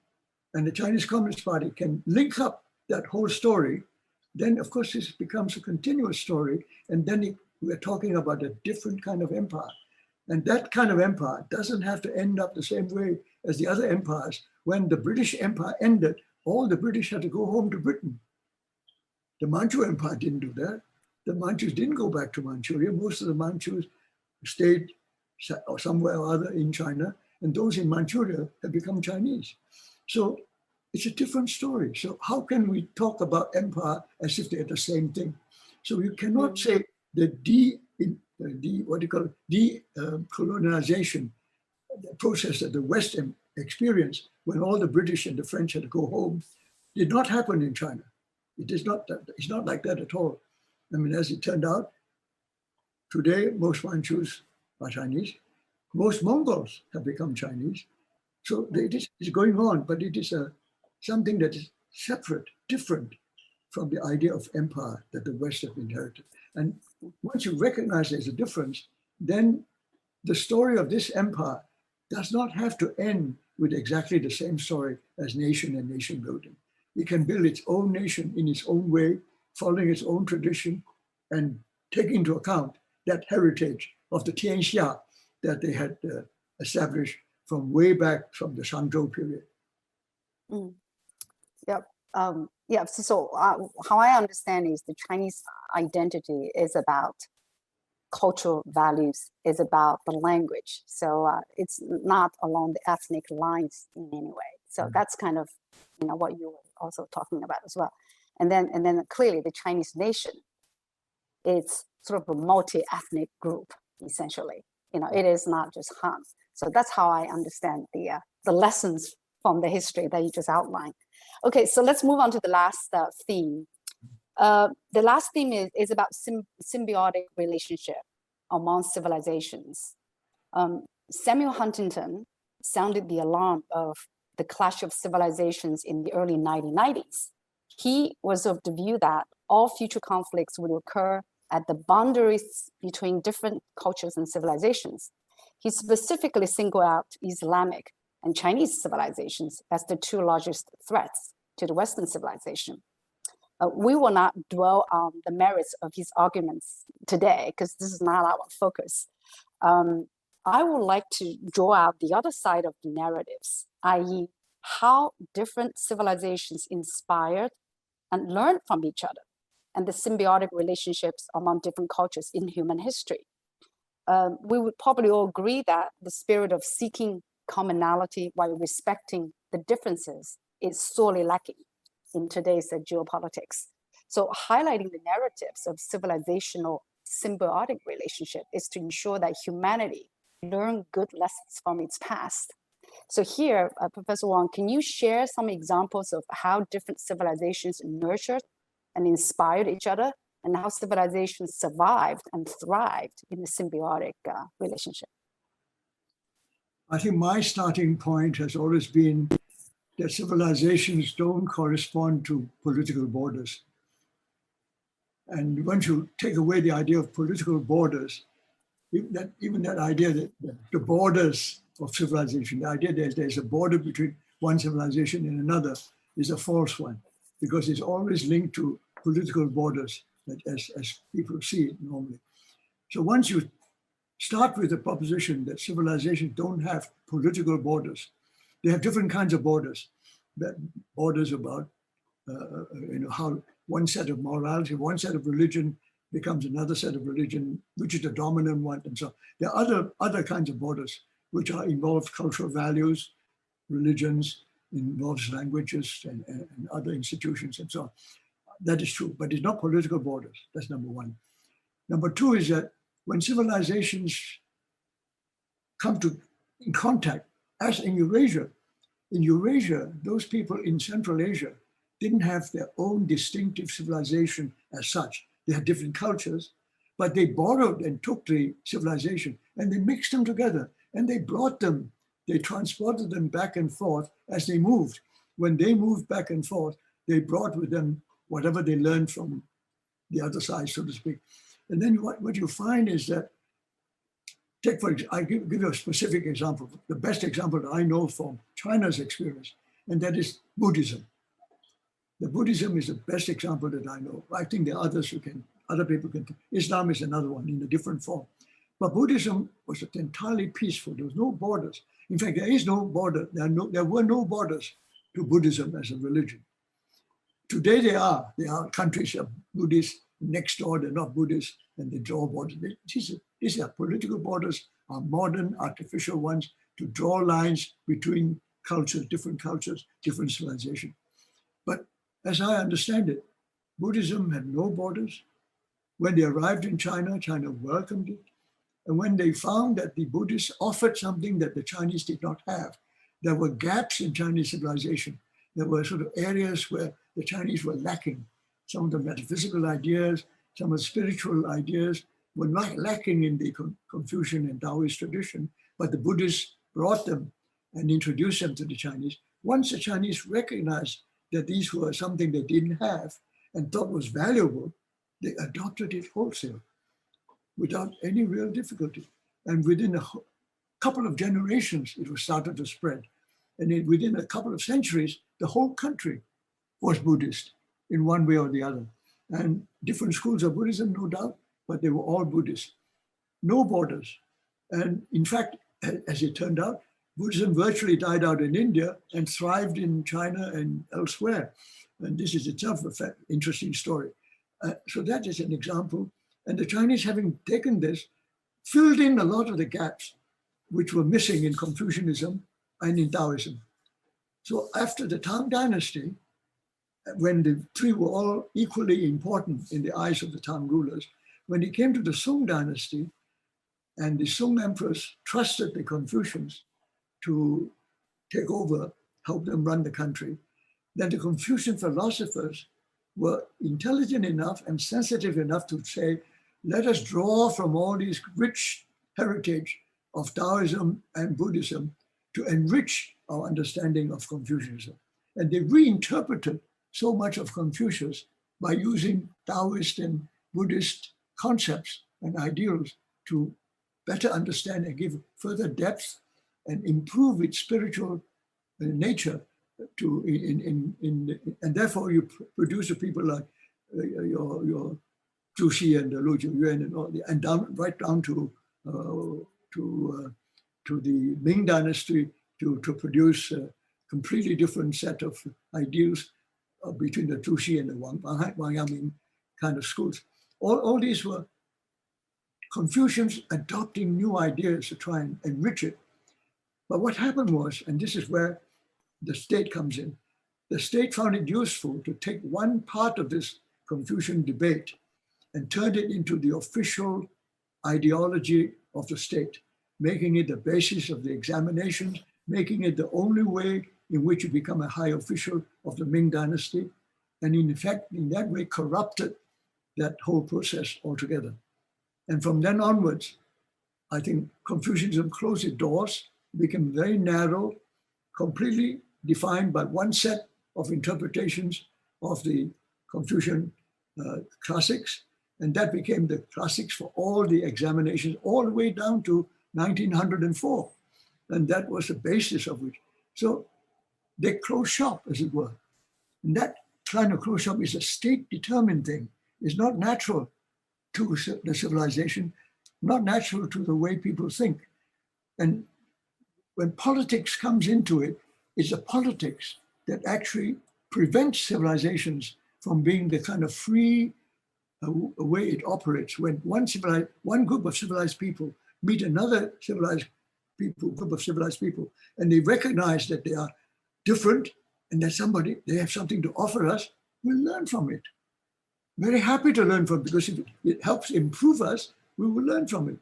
and the Chinese Communist Party can link up that whole story, then of course this becomes a continuous story. And then we're talking about a different kind of empire. And that kind of empire doesn't have to end up the same way as the other empires. When the British Empire ended, all the British had to go home to Britain. The Manchu Empire didn't do that. The Manchus didn't go back to Manchuria. Most of the Manchus stayed somewhere or other in China, and those in Manchuria have become Chinese. So it's a different story. So how can we talk about empire as if they're the same thing? So you cannot say the decolonization process that the West experienced when all the British and the French had to go home did not happen in China. It's not like that at all. I mean, as it turned out, today most Manchus are Chinese. Most Mongols have become Chinese. So it is going on, but it is something that is separate, different from the idea of empire that the West have inherited. And once you recognize there's a difference, then the story of this empire does not have to end with exactly the same story as nation and nation building. It can build its own nation in its own way, following its own tradition, and take into account that heritage of the Tianxia that they had established from way back from the Shangzhou period. Yep. So how I understand is the Chinese identity is about cultural values, is about the language. So it's not along the ethnic lines in any way. So that's kind of what you were also talking about as well. And then clearly the Chinese nation, it's sort of a multi-ethnic group essentially. It is not just Han. So that's how I understand the lessons from the history that you just outlined. Okay, so let's move on to the last theme. The last theme is about symbiotic relationship among civilizations. Samuel Huntington sounded the alarm of the clash of civilizations in the early 1990s. He was of the view that all future conflicts would occur at the boundaries between different cultures and civilizations. He specifically singled out Islamic and Chinese civilizations as the two largest threats to the Western civilization. We will not dwell on the merits of his arguments today, because this is not our focus. I would like to draw out the other side of the narratives, i.e., how different civilizations inspired and learned from each other, and the symbiotic relationships among different cultures in human history. we would probably all agree that the spirit of seeking commonality while respecting the differences is sorely lacking in today's geopolitics. So highlighting the narratives of civilizational symbiotic relationship is to ensure that humanity learn good lessons from its past. So here, Professor Wang, can you share some examples of how different civilizations nurtured and inspired each other, and how civilizations survived and thrived in a symbiotic relationship? I think my starting point has always been that civilizations don't correspond to political borders. And once you take away the idea of political borders, even that idea that the borders of civilization, the idea that there's a border between one civilization and another is a false one, because it's always linked to political borders as people see it normally. So once you start with the proposition that civilizations don't have political borders, they have different kinds of borders. That borders about how one set of morality, one set of religion becomes another set of religion, which is the dominant one, and so on. There are other kinds of borders which involve cultural values, religions, involves languages and other institutions and so on. That is true, but it's not political borders. That's number one. Number two is that when civilizations come in contact, as in Eurasia, those people in Central Asia didn't have their own distinctive civilization as such. They had different cultures, but they borrowed and took the civilization and they mixed them together and they brought them, they transported them back and forth as they moved. When they moved back and forth, they brought with them whatever they learned from the other side, so to speak. And then what you find is that, I give you a specific example, the best example that I know from China's experience, and that is Buddhism. The Buddhism is the best example that I know. I think there are others other people can. Islam is another one in a different form. But Buddhism was entirely peaceful. There was no borders. In fact, there is no border. There were no borders to Buddhism as a religion. Today there are countries of Buddhists next door, they're not Buddhists, and they draw borders. These are political borders, are modern, artificial ones to draw lines between cultures, different civilizations. But as I understand it, Buddhism had no borders. When they arrived in China, China welcomed it. And when they found that the Buddhists offered something that the Chinese did not have, there were gaps in Chinese civilization. There were sort of areas where the Chinese were lacking. Some of the metaphysical ideas, some of the spiritual ideas were not lacking in the Confucian and Taoist tradition, but the Buddhists brought them and introduced them to the Chinese. Once the Chinese recognized that these were something they didn't have and thought was valuable, they adopted it wholesale without any real difficulty. And within a couple of generations, it was started to spread. And within a couple of centuries, the whole country was Buddhist in one way or the other. And different schools of Buddhism, no doubt, but they were all Buddhist. No borders. And in fact, as it turned out, Buddhism virtually died out in India and thrived in China and elsewhere. And this is itself an interesting story. So that is an example. And the Chinese, having taken this, filled in a lot of the gaps which were missing in Confucianism and in Taoism. So after the Tang Dynasty, when the three were all equally important in the eyes of the Tang rulers, when it came to the Song Dynasty, and the Song emperors trusted the Confucians to take over, help them run the country, then the Confucian philosophers were intelligent enough and sensitive enough to say, let us draw from all these rich heritage of Taoism and Buddhism to enrich our understanding of Confucianism. And they reinterpreted so much of Confucius by using Taoist and Buddhist concepts and ideals to better understand and give further depth and improve its spiritual nature and therefore you produce people like your Zhu Xi and Lu Jiuyuan and all and right down to the Ming Dynasty to produce a completely different set of ideals between the Zhu Xi and the Wang Yaming kind of schools. All these were Confucians adopting new ideas to try and enrich it. But what happened was, and this is where the state comes in, the state found it useful to take one part of this Confucian debate and turn it into the official ideology of the state, making it the basis of the examinations, making it the only way in which you become a high official of the Ming Dynasty, and in fact, in that way, corrupted that whole process altogether. And from then onwards, I think Confucianism closed its doors, became very narrow, completely defined by one set of interpretations of the Confucian classics, and that became the classics for all the examinations, all the way down to 1904. And that was the basis of which. So they closed shop, as it were. And that kind of closed shop is a state-determined thing. It's not natural to the civilization, not natural to the way people think. And when politics comes into it, it's a politics that actually prevents civilizations from being the kind of free way it operates. When one group of civilized people meet another group of civilized people, and they recognize that they are different and that they have something to offer us, we'll learn from it. Very happy to learn from it, because if it helps improve us, we will learn from it.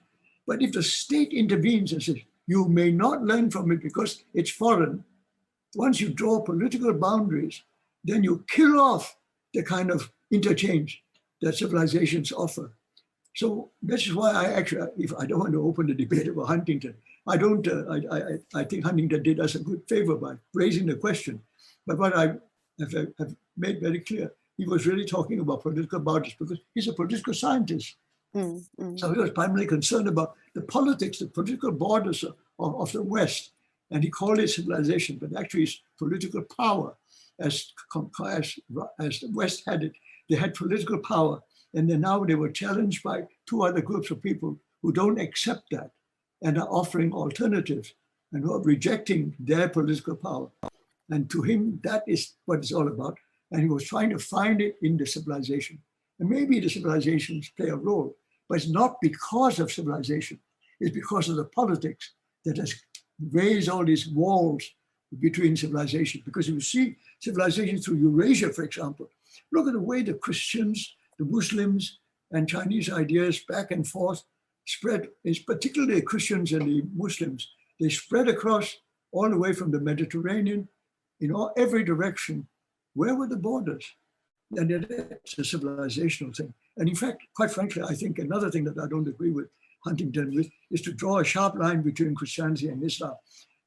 But if the state intervenes and says, you may not learn from it because it's foreign, once you draw political boundaries, then you kill off the kind of interchange that civilizations offer. So this is why if I don't want to open the debate about Huntington, I think Huntington did us a good favor by raising the question. But what I have made very clear, he was really talking about political boundaries because he's a political scientist. So he was primarily concerned about the politics, the political borders of the West. And he called it civilization, but actually it's political power. As the West had it, they had political power. And then now they were challenged by two other groups of people who don't accept that and are offering alternatives and who are rejecting their political power. And to him, that is what it's all about. And he was trying to find it in the civilization. And maybe the civilizations play a role, but it's not because of civilization. It's because of the politics that has raised all these walls between civilizations. Because if you see civilization through Eurasia, for example, look at the way the Christians, the Muslims, and Chinese ideas back and forth spread, it's particularly the Christians and the Muslims, they spread across all the way from the Mediterranean in every direction. Where were the borders? And it's a civilizational thing. And in fact, quite frankly, I think another thing that I don't agree with Huntington with is to draw a sharp line between Christianity and Islam.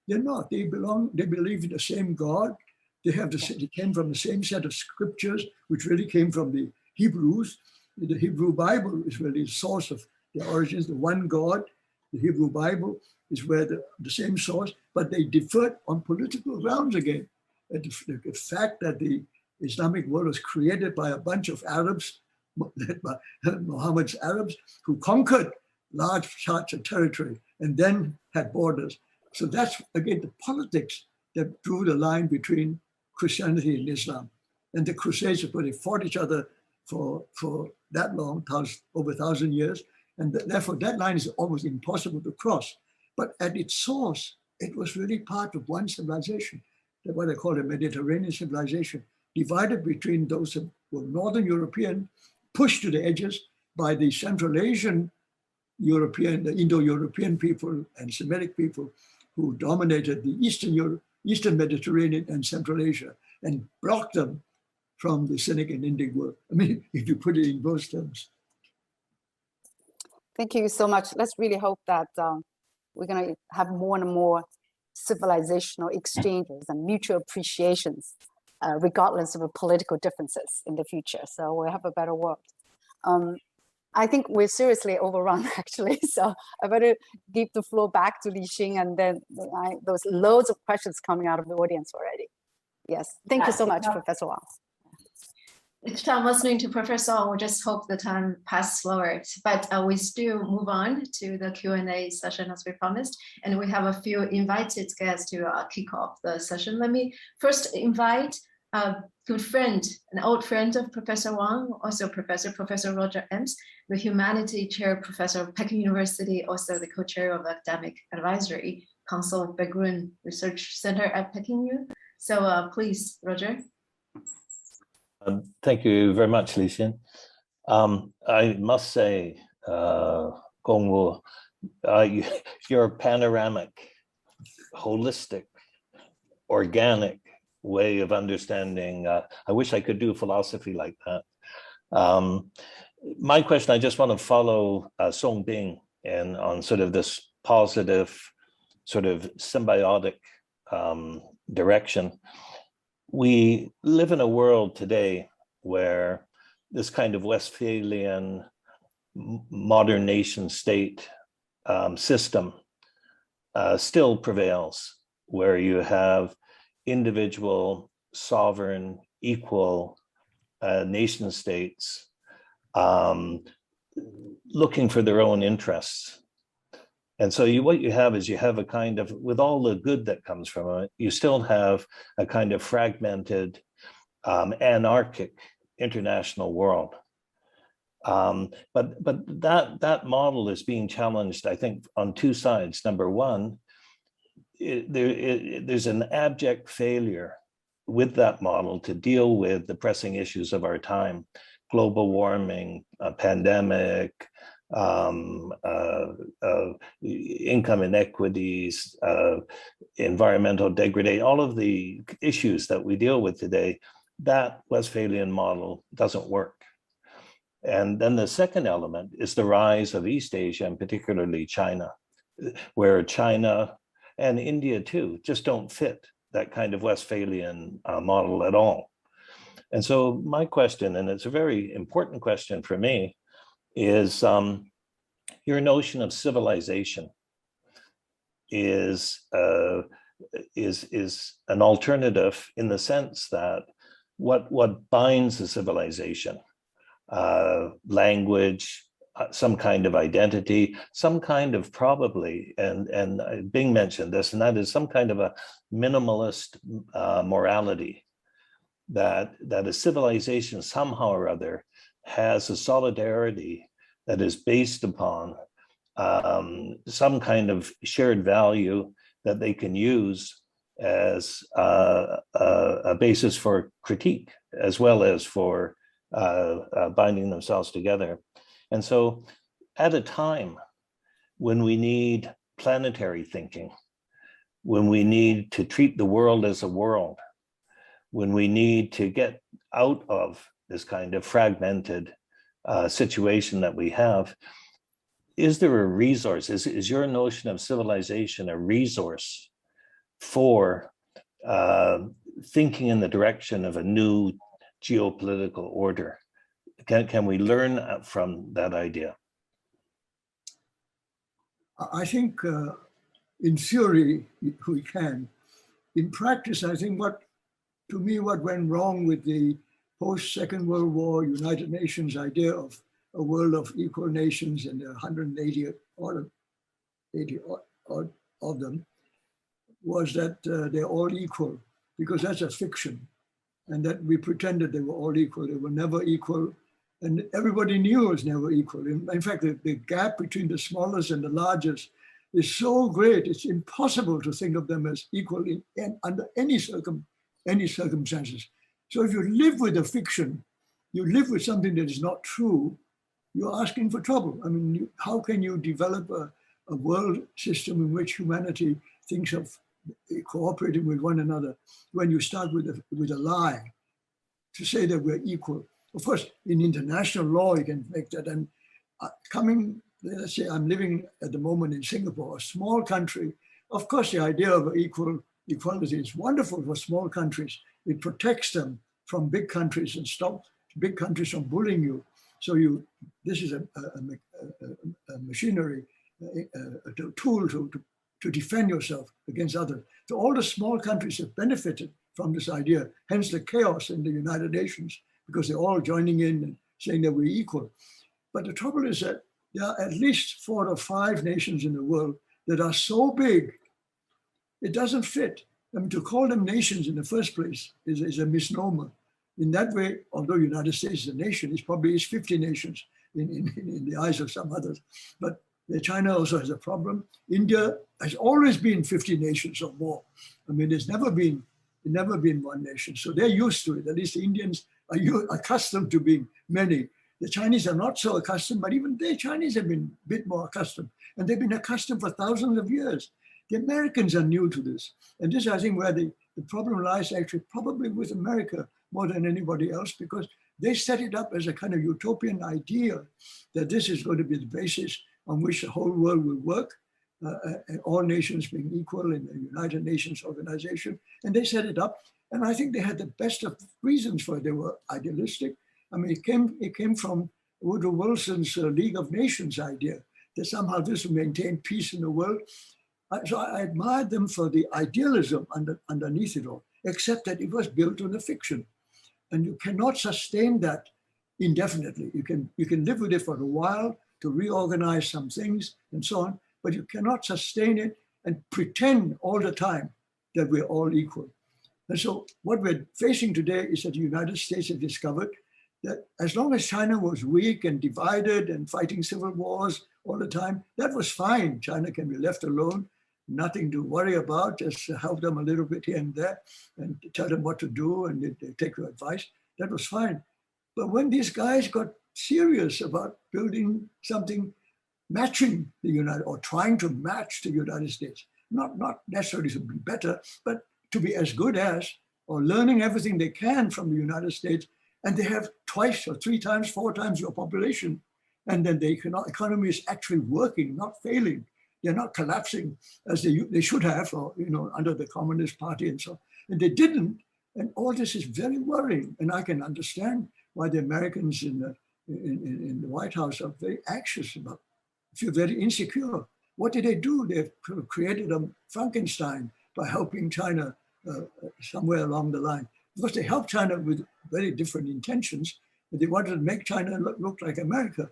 They're not. They believe in the same God. They came from the same set of scriptures, which really came from the Hebrews. The Hebrew Bible is really the source of their origins, the one God. The Hebrew Bible is where the same source, but they differed on political grounds again. The fact that the Islamic world was created by a bunch of Arabs, led by Muhammad's Arabs, who conquered large parts of territory and then had borders. So that's, again, the politics that drew the line between Christianity and Islam. And the Crusades, they fought each other for that long, over 1,000 years. And therefore, that line is almost impossible to cross. But at its source, it was really part of one civilization, what I call a Mediterranean civilization, divided between those who were Northern European, pushed to the edges by the Central Asian European, the Indo-European people and Semitic people who dominated the Eastern Mediterranean and Central Asia and blocked them from the Sinic and Indic world. I mean, if you put it in those terms. Thank you so much. Let's really hope that we're going to have more and more civilizational exchanges and mutual appreciations, regardless of political differences in the future. So we'll have a better world. I think we're seriously overrun, actually. So I better give the floor back to Lixing, and then there's loads of questions coming out of the audience already. Yes, thank you so much, Professor Wang. Each time listening to Professor Wang, we just hope the time passes slower, but we still move on to the Q&A session as we promised, and we have a few invited guests to kick off the session. Let me first invite a good friend, an old friend of Professor Wang, also Professor Roger Ems, the Humanity Chair Professor of Peking University, also the co-chair of Academic Advisory Council of Begrun Research Center at Peking U. So please, Roger. Thank you very much, Lixin. I must say, Gongwu, your panoramic, holistic, organic way of understanding. I wish I could do philosophy like that. My question, I just want to follow Song Bing and on sort of this positive, sort of symbiotic direction. We live in a world today where this kind of Westphalian modern nation state system still prevails, where you have individual, sovereign, equal nation states looking for their own interests. And so what you have is you have a kind of, with all the good that comes from it, you still have a kind of fragmented, anarchic international world. But that model is being challenged, I think, on two sides. Number one, there's an abject failure with that model to deal with the pressing issues of our time: global warming, pandemic, income inequities, environmental degradation, all of the issues that we deal with today. That Westphalian model doesn't work. And then the second element is the rise of East Asia, and particularly China, where China and India too just don't fit that kind of Westphalian model at all. And so my question, and it's a very important question for me, is your notion of civilization is an alternative in the sense that what binds a civilization, language, some kind of identity, some kind of probably, and Bing mentioned this, and that is some kind of a minimalist morality, that a civilization somehow or other has a solidarity that is based upon some kind of shared value that they can use as a basis for critique, as well as for binding themselves together. And so at a time when we need planetary thinking, when we need to treat the world as a world, when we need to get out of this kind of fragmented situation that we have, is there a resource? Is your notion of civilization a resource for thinking in the direction of a new geopolitical order? Can we learn from that idea? I think in theory we can. In practice, I think what went wrong with the post-Second World War United Nations idea of a world of equal nations, and there are 180 of them, was that they're all equal, because that's a fiction, and that we pretended they were all equal. They were never equal, and everybody knew it was never equal. In fact, the gap between the smallest and the largest is so great, it's impossible to think of them as equal under any circumstances. So if you live with a fiction, you live with something that is not true, you're asking for trouble. I mean, how can you develop a world system in which humanity thinks of cooperating with one another when you start with a lie to say that we're equal? Of course, in international law, you can make that. And let's say I'm living at the moment in Singapore, a small country. Of course, the idea of equality is wonderful for small countries. It protects them from big countries and stops big countries from bullying you. So this is a machinery, a tool to defend yourself against others. So all the small countries have benefited from this idea, hence the chaos in the United Nations, because they're all joining in and saying that we're equal. But the trouble is that there are at least 4 or 5 nations in the world that are so big, it doesn't fit. I mean, to call them nations in the first place is a misnomer. In that way, although United States is a nation, it probably is 50 nations in the eyes of some others. But China also has a problem. India has always been 50 nations or more. I mean, there's never been one nation. So they're used to it. At least the Indians are accustomed to being many. The Chinese are not so accustomed, but even the Chinese have been a bit more accustomed. And they've been accustomed for thousands of years. The Americans are new to this. And this, I think, where the problem lies actually probably with America more than anybody else, because they set it up as a kind of utopian idea that this is going to be the basis on which the whole world will work, and all nations being equal in the United Nations organization. And they set it up. And I think they had the best of reasons for it. They were idealistic. I mean, it came from Woodrow Wilson's League of Nations idea that somehow this will maintain peace in the world. So I admired them for the idealism underneath it all, except that it was built on a fiction. And you cannot sustain that indefinitely. You can live with it for a while to reorganize some things and so on, but you cannot sustain it and pretend all the time that we're all equal. And so what we're facing today is that the United States have discovered that as long as China was weak and divided and fighting civil wars all the time, that was fine. China can be left alone, nothing to worry about, just help them a little bit here and there and tell them what to do and they take your advice. That was fine. But when these guys got serious about building something matching the United, or trying to match the United States, not necessarily to be better, but to be as good as, or learning everything they can from the United States, and they have twice or three times, four times your population, and then the economy is actually working, not failing. They're not collapsing as they should have, or under the Communist Party and so on. And they didn't, and all this is very worrying. And I can understand why the Americans in the White House are very anxious about, feel very insecure. What did they do? They've created a Frankenstein by helping China somewhere along the line. Because they helped China with very different intentions. They wanted to make China look like America.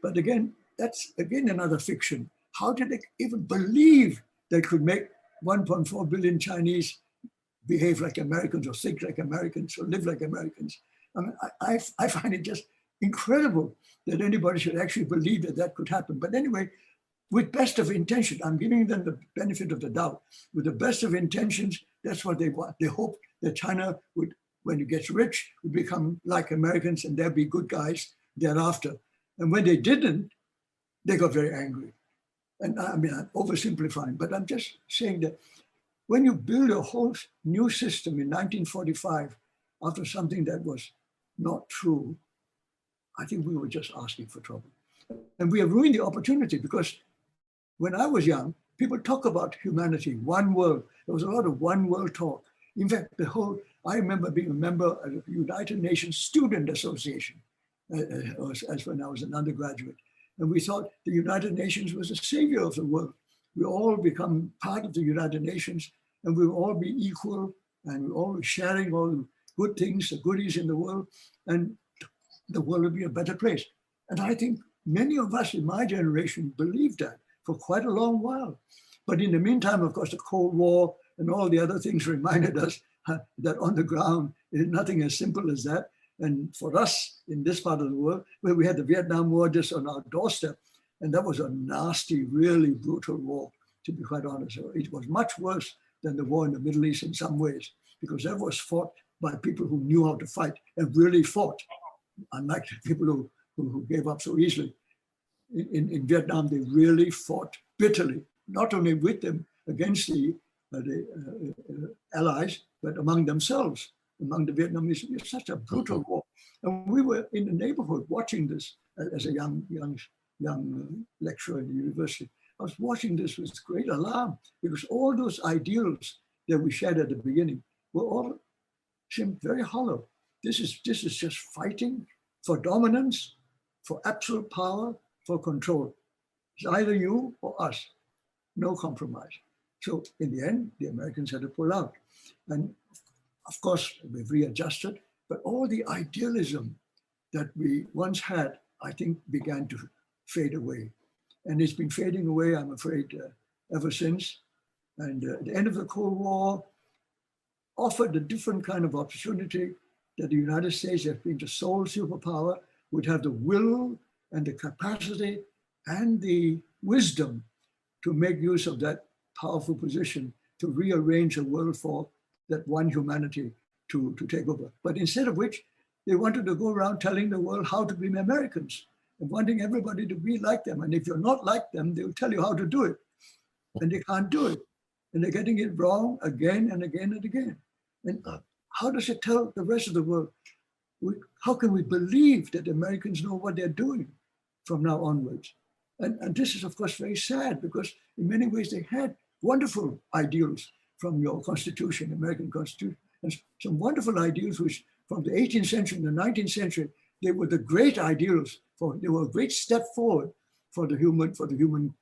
But again, that's again another fiction. How did they even believe they could make 1.4 billion Chinese behave like Americans or think like Americans or live like Americans? I mean, I find it just incredible that anybody should actually believe that that could happen. But anyway, with best of intention, I'm giving them the benefit of the doubt. With the best of intentions, that's what they want. They hope that China would, when it gets rich, would become like Americans and they'll be good guys thereafter. And when they didn't, they got very angry. And I mean, I'm oversimplifying, but I'm just saying that when you build a whole new system in 1945 after something that was not true, I think we were just asking for trouble. And we have ruined the opportunity, because when I was young, people talk about humanity, one world. There was a lot of one world talk. In fact, I remember being a member of the United Nations Student Association as when I was an undergraduate. And we thought the United Nations was the savior of the world. We all become part of the United Nations, and we'll all be equal, and we're all sharing all the good things, the goodies in the world, and the world will be a better place. And I think many of us in my generation believed that for quite a long while. But in the meantime, of course, the Cold War and all the other things reminded us that on the ground, there's nothing as simple as that. And for us in this part of the world, where we had the Vietnam War just on our doorstep, and that was a nasty, really brutal war, to be quite honest. It was much worse than the war in the Middle East in some ways, because that was fought by people who knew how to fight and really fought, unlike people who gave up so easily. In Vietnam, they really fought bitterly, not only with them against the allies, but among themselves, among the Vietnamese. It was such a brutal war. And we were in the neighborhood watching this as a young lecturer in the university. I was watching this with great alarm, because all those ideals that we shared at the beginning were all seemed very hollow. This is just fighting for dominance, for absolute power, for control. It's either you or us, no compromise. So in the end, the Americans had to pull out. And of course, we've readjusted, but all the idealism that we once had, I think, began to fade away. And it's been fading away, I'm afraid, ever since. And at the end of the Cold War, offered a different kind of opportunity that the United States, as being the sole superpower, would have the will and the capacity and the wisdom to make use of that powerful position to rearrange the world for that one humanity to take over. But instead of which, they wanted to go around telling the world how to be Americans and wanting everybody to be like them. And if you're not like them, they'll tell you how to do it. And they can't do it. And they're getting it wrong again and again and again. And how does it tell the rest of the world? How can we believe that Americans know what they're doing from now onwards? And this is, of course, very sad, because in many ways they had wonderful ideals from your Constitution, American Constitution, and some wonderful ideals which from the 18th century and the 19th century, they were the great ideals. They were a great step forward for the human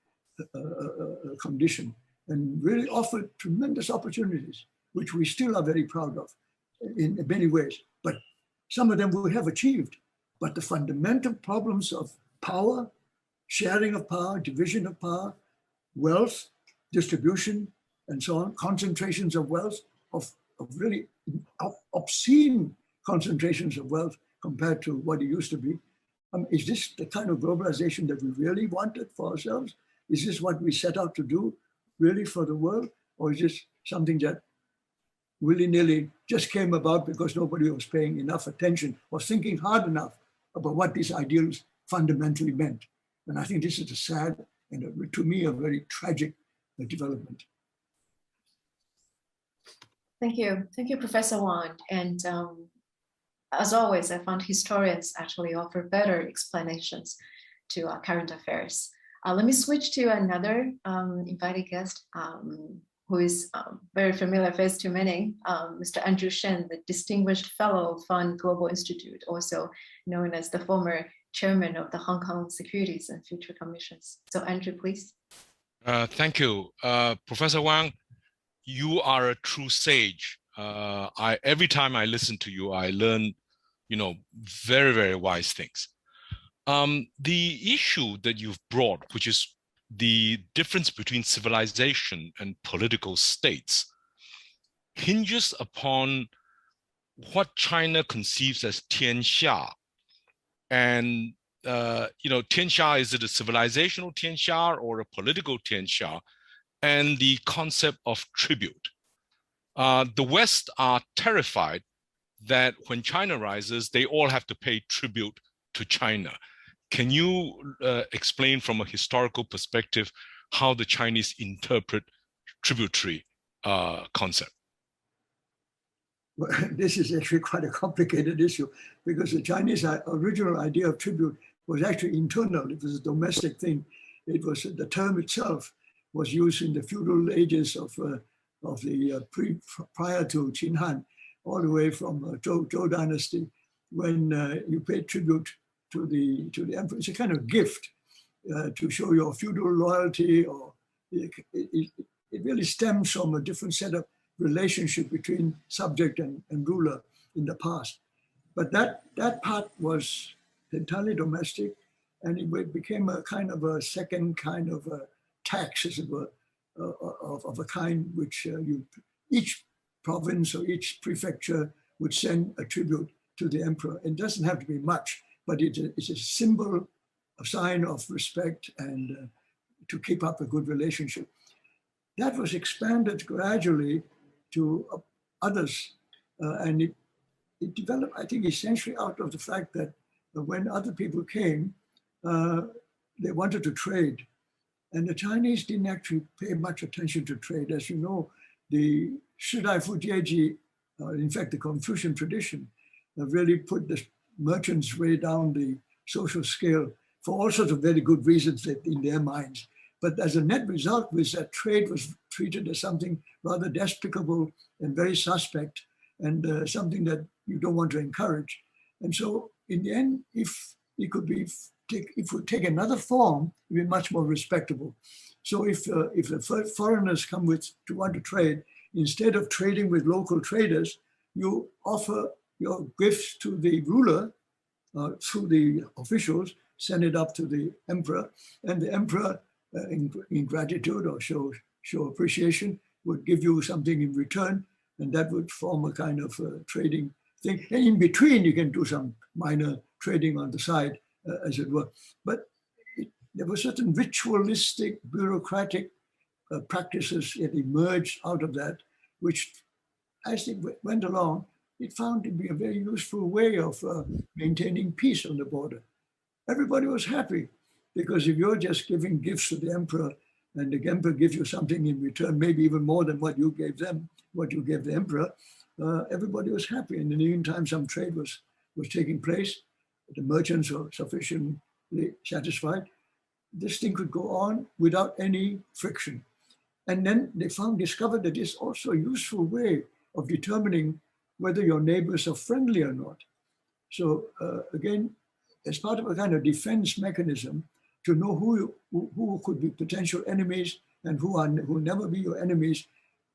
condition, and really offered tremendous opportunities, which we still are very proud of in many ways. But some of them we have achieved. But the fundamental problems of power, sharing of power, division of power, wealth, distribution, and so on, concentrations of wealth, of really obscene concentrations of wealth compared to what it used to be. Is this the kind of globalization that we really wanted for ourselves? Is this what we set out to do really for the world? Or is this something that willy-nilly just came about because nobody was paying enough attention or thinking hard enough about what these ideals fundamentally meant? And I think this is a sad and, to me, a very tragic development. Thank you. Thank you, Professor Wang. And as always, I found historians actually offer better explanations to current affairs. Let me switch to another invited guest who is very familiar face to many, Mr. Andrew Shen, the Distinguished Fellow of Fund Global Institute, also known as the former chairman of the Hong Kong Securities and Future Commissions. So Andrew, please. Thank you. Professor Wang, you are a true sage. Every time I listen to you, I learn, very, very wise things. The issue that you've brought, which is the difference between civilization and political states, hinges upon what China conceives as tianxia. And, tianxia, is it a civilizational tianxia or a political tianxia? And the concept of tribute. The West are terrified that when China rises, they all have to pay tribute to China. Can you explain from a historical perspective how the Chinese interpret tributary concept? Well, this is actually quite a complicated issue, because the Chinese original idea of tribute was actually internal. It was a domestic thing. It was the term itself was used in the feudal ages of the prior to Qin Han, all the way from Zhou dynasty, when you paid tribute to the emperor. It's a kind of gift to show your feudal loyalty, or it really stems from a different set of relationship between subject and ruler in the past. But that part was entirely domestic, and it became a kind of a second kind of a tax, as it were, of a kind which each province or each prefecture would send a tribute to the emperor. It doesn't have to be much, but it's a symbol, a sign of respect, and to keep up a good relationship. That was expanded gradually to others, and it developed, I think, essentially out of the fact that when other people came, they wanted to trade. And the Chinese didn't actually pay much attention to trade. As you know, the Shidai Fujieji, in fact, the Confucian tradition, really put the merchants way down the social scale for all sorts of very good reasons in their minds. But as a net result was that trade was treated as something rather despicable and very suspect, and something that you don't want to encourage. And so in the end, if it would take another form, it would be much more respectable. So if the foreigners come to want to trade, instead of trading with local traders, you offer your gifts to the ruler through the officials, send it up to the emperor, and the emperor, in gratitude or show appreciation, would give you something in return, and that would form a kind of trading thing. And in between, you can do some minor trading on the side, as it were. But there were certain ritualistic, bureaucratic practices that emerged out of that, which, as it went along, it found to be a very useful way of maintaining peace on the border. Everybody was happy, because if you're just giving gifts to the emperor, and the emperor gives you something in return, maybe even more than what you gave them, what you gave the emperor, everybody was happy. And in the meantime, some trade was taking place. The merchants were sufficiently satisfied. This thing could go on without any friction. And then they discovered that it's also a useful way of determining whether your neighbors are friendly or not. So again, as part of a kind of defense mechanism, to know who could be potential enemies and who will never be your enemies,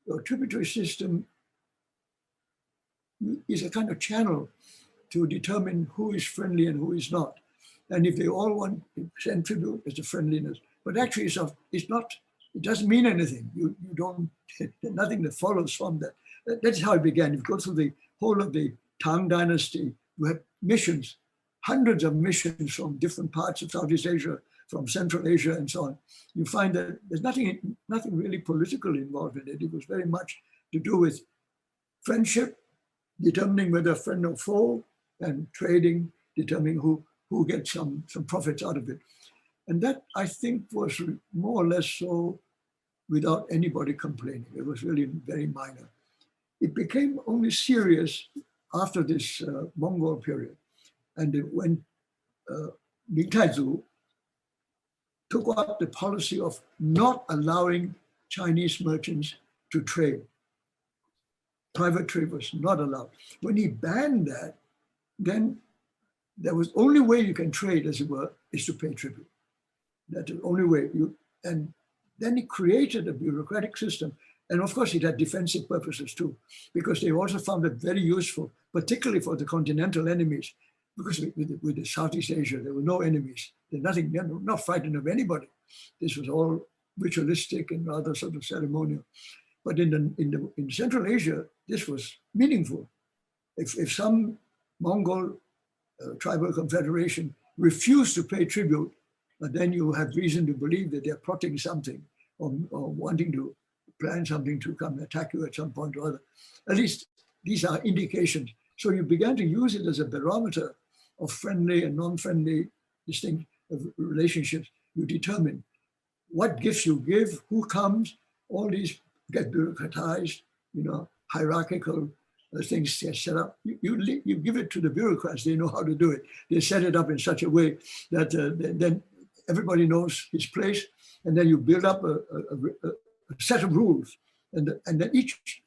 your tributary system is a kind of channel to determine who is friendly and who is not. And if they all want to send tribute, it's a friendliness. But actually, it's not. It doesn't mean anything. You don't. Nothing that follows from that. That's how it began. If you go through the whole of the Tang Dynasty, you have missions, hundreds of missions from different parts of Southeast Asia, from Central Asia, and so on. You find that there's nothing really political involved in it. It was very much to do with friendship, determining whether friend or foe, and trading, determining who gets some profits out of it. And that, I think, was more or less so without anybody complaining. It was really very minor. It became only serious after this Mongol period. And when Ming Taizu took up the policy of not allowing Chinese merchants to trade. Private trade was not allowed. When he banned that, then there was only way you can trade, as it were, is to pay tribute. That's the only way. And then he created a bureaucratic system. And of course, it had defensive purposes too, because they also found it very useful, particularly for the continental enemies, because with the Southeast Asia, there were no enemies. They're not frightened of anybody. This was all ritualistic and rather sort of ceremonial. But in Central Asia, this was meaningful. If some Mongol tribal confederation refused to pay tribute, then you have reason to believe that they're plotting something or wanting to plan something to come attack you at some point or other. At least these are indications. So you began to use it as a barometer of friendly and non-friendly distinct relationships. You determine what gifts you give, who comes, all these get bureaucratized, hierarchical things get set up. You give it to the bureaucrats, they know how to do it. They set it up in such a way that then everybody knows his place, and then you build up a set of rules, and then each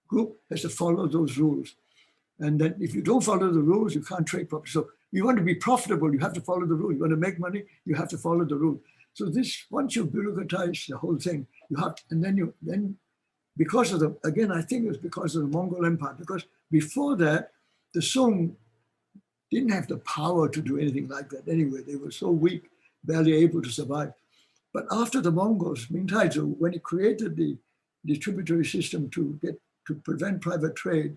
group has to follow those rules. And then if you don't follow the rules, you can't trade properly. So you want to be profitable, you have to follow the rules. You want to make money, you have to follow the rules. So this, once you bureaucratize the whole thing, you have to, and then because of the, again, I think it was because of the Mongol Empire, because before that, the Song didn't have the power to do anything like that anyway. They were so weak, barely able to survive. But after the Mongols, Ming Taizu, when he created the tributary system to prevent private trade,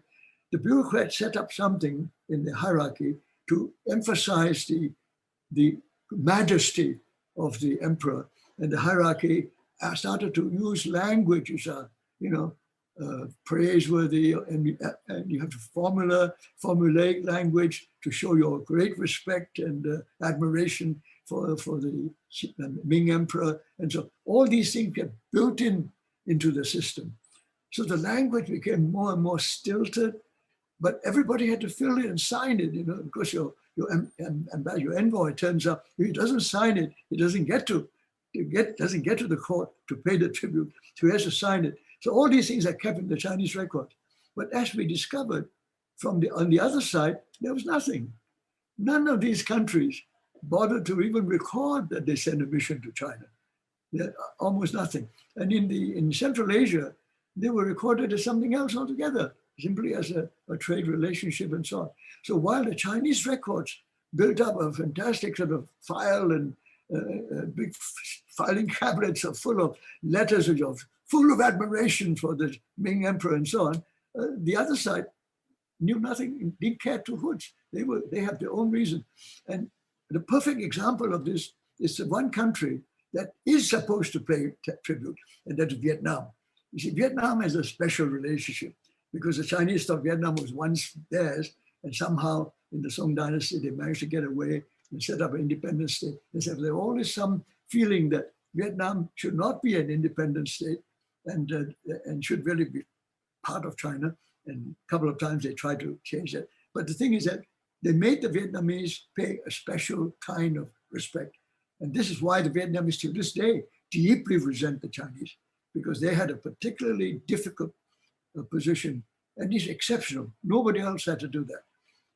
the bureaucrats set up something in the hierarchy to emphasize the majesty of the emperor, and the hierarchy started to use language which are, praiseworthy, and you have to formulate language to show your great respect and admiration for the Ming emperor. And so all these things get built into the system. So the language became more and more stilted, but everybody had to fill it and sign it, because your envoy turns up. If he doesn't sign it, he doesn't get to the court to pay the tribute, so he has to sign it. So all these things are kept in the Chinese record. But as we discovered, on the other side, there was nothing. None of these countries bothered to even record that they sent a mission to China. Almost nothing. And in Central Asia, they were recorded as something else altogether, simply as a trade relationship and so on. So while the Chinese records built up a fantastic sort of file and big filing cabinets are full of letters which are full of admiration for the Ming emperor and so on, The other side knew nothing, didn't care two hoots. They have their own reason. And the perfect example of this is the one country that is supposed to pay tribute, and that's Vietnam. You see, Vietnam has a special relationship because the Chinese thought Vietnam was once theirs, and somehow in the Song dynasty, they managed to get away and set up an independent state. And so there always some feeling that Vietnam should not be an independent state and should really be part of China. And a couple of times they tried to change that. But the thing is that they made the Vietnamese pay a special kind of respect. And this is why the Vietnamese to this day deeply resent the Chinese, because they had a particularly difficult position, and it's exceptional. Nobody else had to do that.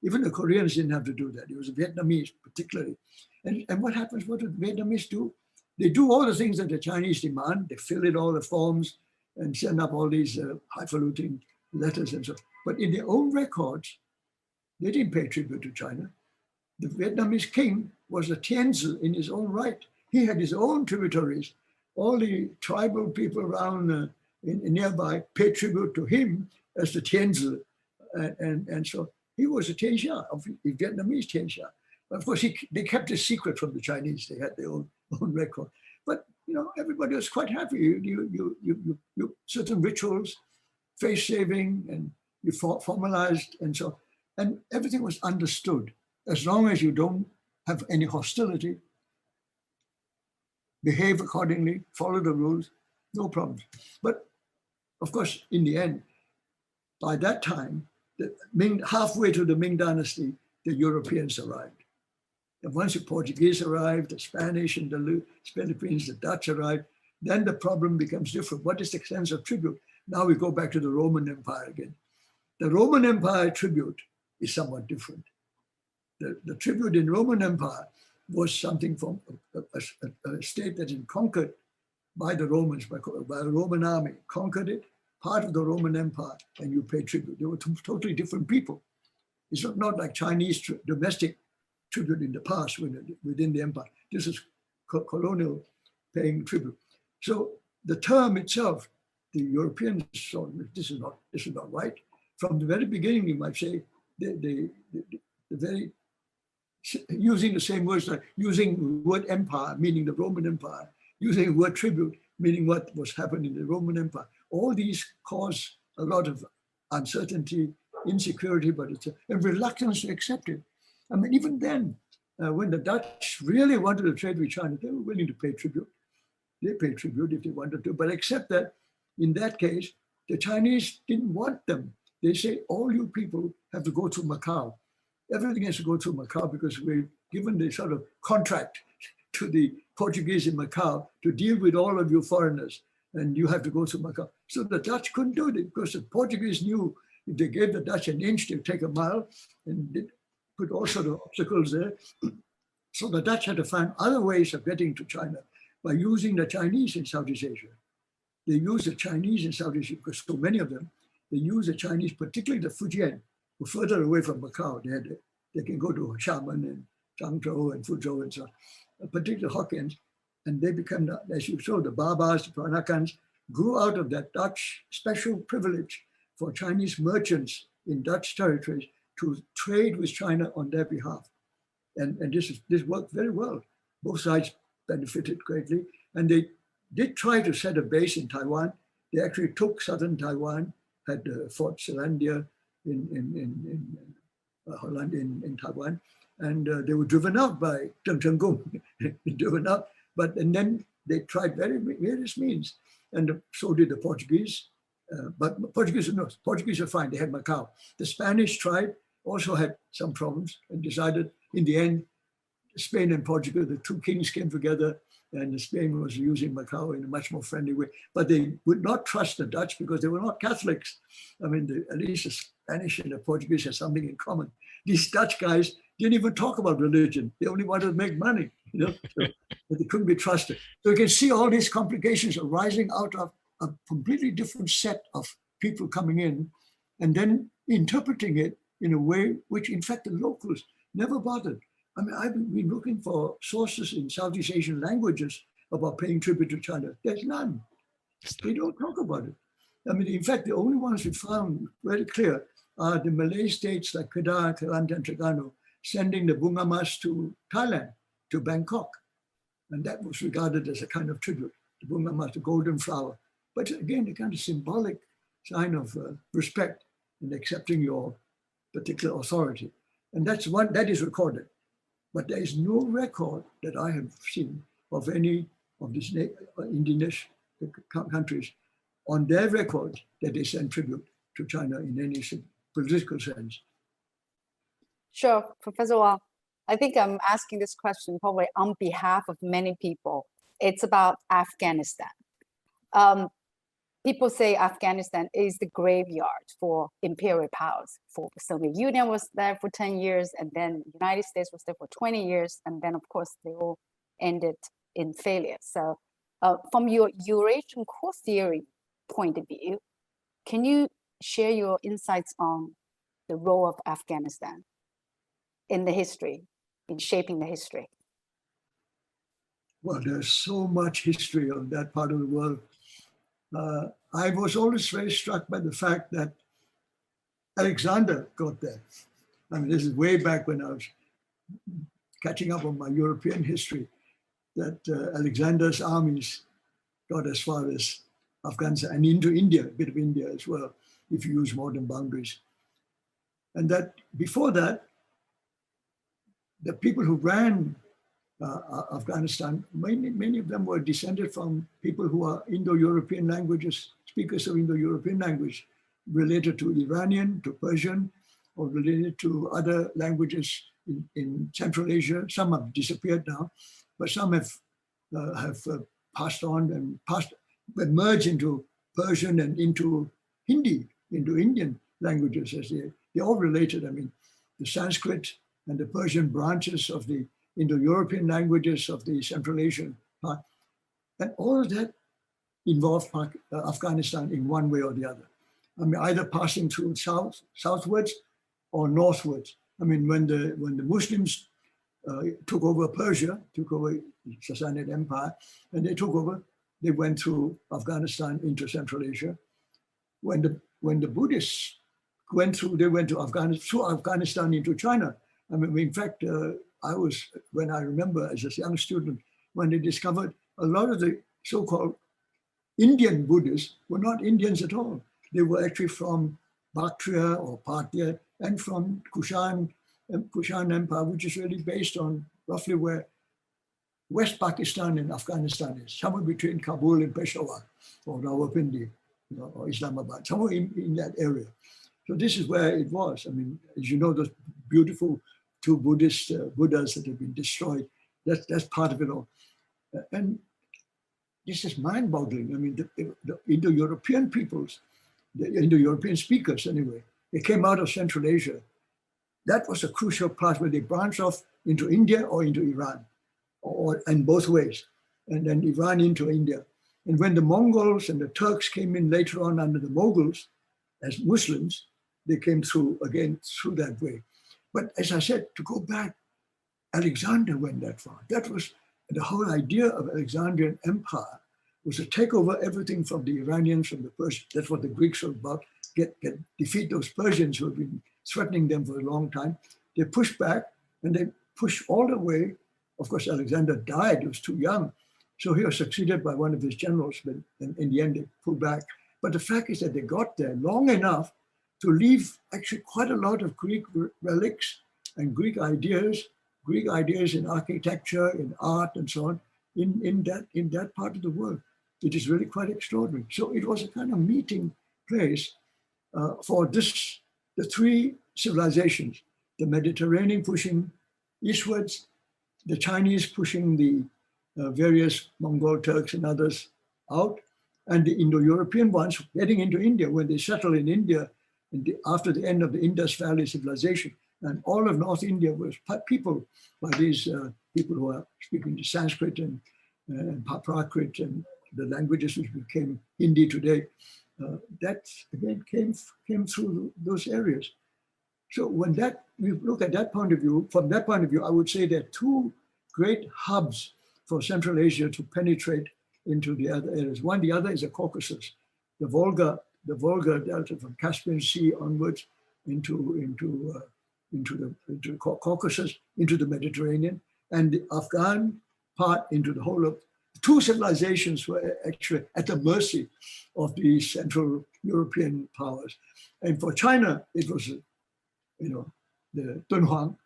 Even the Koreans didn't have to do that. It was the Vietnamese particularly. And what happens, what do the Vietnamese do? They do all the things that the Chinese demand. They fill in all the forms and send up all these highfalutin letters and so on. But in their own records, they didn't pay tribute to China. The Vietnamese king was a Tianzi in his own right. He had his own tributaries. All the tribal people around nearby paid tribute to him as the Tianzi. And so he was a Tianxia, of the Vietnamese Tianxia. Of course, they kept it secret from the Chinese. They had their own record. But everybody was quite happy. You certain rituals, face shaving, and you formalized, and so, and everything was understood. As long as you don't have any hostility, behave accordingly, follow the rules, no problems. But of course, in the end, by that time, halfway to the Ming Dynasty, the Europeans arrived. And once the Portuguese arrived, the Spanish and the Philippines, the Dutch arrived, then the problem becomes different. What is the sense of tribute? Now we go back to the Roman Empire again. The Roman Empire tribute is somewhat different. The tribute in Roman Empire was something from a state that is conquered by the Romans, by the Roman army, conquered it, part of the Roman Empire, and you pay tribute. They were totally different people. It's not like Chinese domestic tribute in the past within the empire. This is colonial paying tribute. So the term itself, the Europeans saw this is not right. From the very beginning, you might say, the very using the same words, like using the word empire, meaning the Roman Empire, using the word tribute, meaning what was happening in the Roman Empire. All these cause a lot of uncertainty, insecurity, but it's a reluctance to accept it. I mean, even then, when the Dutch really wanted to trade with China, they were willing to pay tribute. They paid tribute if they wanted to, but except that in that case, the Chinese didn't want them. They say, all you people have to go to Macau. Everything has to go to Macau because we're given the sort of contract to the Portuguese in Macau to deal with all of you foreigners, and you have to go to Macau. So the Dutch couldn't do it because the Portuguese knew if they gave the Dutch an inch, they'd take a mile, and they put all sorts of obstacles there. So the Dutch had to find other ways of getting to China by using the Chinese in Southeast Asia. They use the Chinese in Southeast Asia because so many of them, they use the Chinese, particularly the Fujian, who further away from Macau. They can go to Xiamen and Zhangzhou and Fuzhou and so on, particularly Hokkiens. And they become, as you saw, the Babas, the Peranakans, grew out of that Dutch special privilege for Chinese merchants in Dutch territories to trade with China on their behalf. And this worked very well. Both sides benefited greatly. And they did try to set a base in Taiwan. They actually took southern Taiwan, had Fort Zeelandia in Holland in Taiwan, and they were driven out by Zheng Chenggung, driven out. And then they tried various means, and so did the Portuguese. But Portuguese were fine. They had Macau. The Spanish tried, also had some problems, and decided in the end, Spain and Portugal, the two kings came together, and Spain was using Macau in a much more friendly way. But they would not trust the Dutch because they were not Catholics. I mean, at least the Spanish and the Portuguese had something in common. These Dutch guys didn't even talk about religion. They only wanted to make money, so, but they couldn't be trusted. So you can see all these complications arising out of a completely different set of people coming in and then interpreting it in a way which, in fact, the locals never bothered. I mean, I've been looking for sources in Southeast Asian languages about paying tribute to China. There's none. They don't talk about it. I mean, in fact, the only ones we found very clear are the Malay states like Kedah, Kelantan, Terengganu, sending the bunga mas to Thailand, to Bangkok. And that was regarded as a kind of tribute, the bunga mas, the golden flower. But again, a kind of symbolic sign of respect in accepting your particular authority. And that's one that is recorded. But there is no record that I have seen of any of these indigenous countries on their records that they send tribute to China in any political sense. Sure, Professor Wang. I think I'm asking this question probably on behalf of many people. It's about Afghanistan. People say Afghanistan is the graveyard for imperial powers. For the Soviet Union was there for 10 years, and then the United States was there for 20 years, and then of course they all ended in failure. So from your Eurasian core theory point of view, can you share your insights on the role of Afghanistan in the history, in shaping the history? Well, there's so much history of that part of the world. I was always very struck by the fact that Alexander got there. I mean, this is way back when I was catching up on my European history, that Alexander's armies got as far as Afghanistan and into India, a bit of India as well, if you use modern boundaries. And that before that, the people who ran Afghanistan, many of them were descended from people who are Indo-European languages, speakers of Indo-European language, related to Iranian, to Persian, or related to other languages in Central Asia. Some have disappeared now, but some have passed on and merged into Persian and into Hindi, into Indian languages, as they're all related. I mean, the Sanskrit and the Persian branches of the Indo-European languages of the Central Asian part. And all of that involved Afghanistan in one way or the other. I mean, either passing through southwards or northwards. I mean, when the Muslims took over Persia, took over the Sassanid Empire, and they took over, they went through Afghanistan into Central Asia. When the Buddhists went through, they went to Afghanistan into China. I mean, in fact, when I remember as a young student, when they discovered a lot of the so-called Indian Buddhists were not Indians at all. They were actually from Bactria or Parthia and from Kushan Empire, which is really based on roughly where West Pakistan and Afghanistan is, somewhere between Kabul and Peshawar or Rawalpindi, or Islamabad, somewhere in that area. So this is where it was. I mean, as you know, those beautiful two Buddhist Buddhas that have been destroyed, that's part of it all. And this is mind-boggling. I mean, the Indo-European peoples, the Indo-European speakers anyway, they came out of Central Asia. That was a crucial part where they branched off into India or into Iran, and both ways, and then Iran into India. And when the Mongols and the Turks came in later on under the Mughals as Muslims, they came through again through that way. But as I said, to go back, Alexander went that far. That was the whole idea of Alexandrian Empire, was to take over everything from the Iranians, from the Persians. That's what the Greeks were about, defeat those Persians who have been threatening them for a long time. They pushed back and they pushed all the way. Of course, Alexander died, he was too young. So he was succeeded by one of his generals, but in the end they pulled back. But the fact is that they got there long enough to leave actually quite a lot of Greek relics and Greek ideas in architecture, in art, and so on, in that part of the world. It is really quite extraordinary. So it was a kind of meeting place for the three civilizations: the Mediterranean pushing eastwards, the Chinese pushing the various Mongol, Turks, and others out, and the Indo-European ones getting into India. When they settled in India after the end of the Indus Valley civilization, and all of North India was peopled by these people who are speaking Sanskrit and Prakrit and the languages which became Hindi today. That again came through those areas. So when we look at that point of view, from that point of view, I would say there are two great hubs for Central Asia to penetrate into the other areas. One, the other is the Caucasus, the Volga the Volga Delta, from Caspian Sea onwards into the Caucasus, into the Mediterranean, and the Afghan part into the whole of. Two civilizations were actually at the mercy of these Central European powers. And for China, it was, the Dunhuang.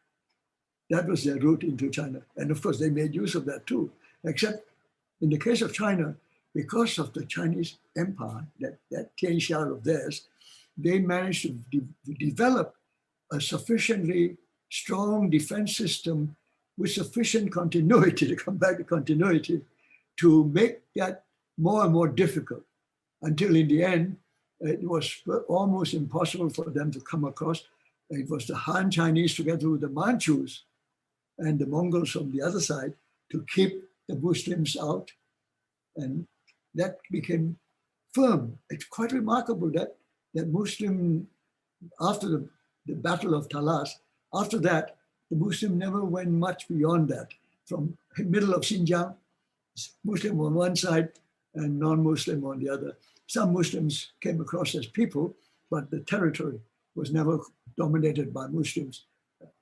That was their route into China. And of course, they made use of that too, except in the case of China, because of the Chinese empire, that Tianxia of theirs, they managed to develop a sufficiently strong defense system with sufficient continuity, to come back to continuity, to make that more and more difficult, until in the end, it was almost impossible for them to come across. It was the Han Chinese together with the Manchus and the Mongols on the other side to keep the Muslims out. And that became firm. It's quite remarkable that Muslim, after the Battle of Talas, after that, the Muslim never went much beyond that. From the middle of Xinjiang, Muslim on one side and non-Muslim on the other. Some Muslims came across as people, but the territory was never dominated by Muslims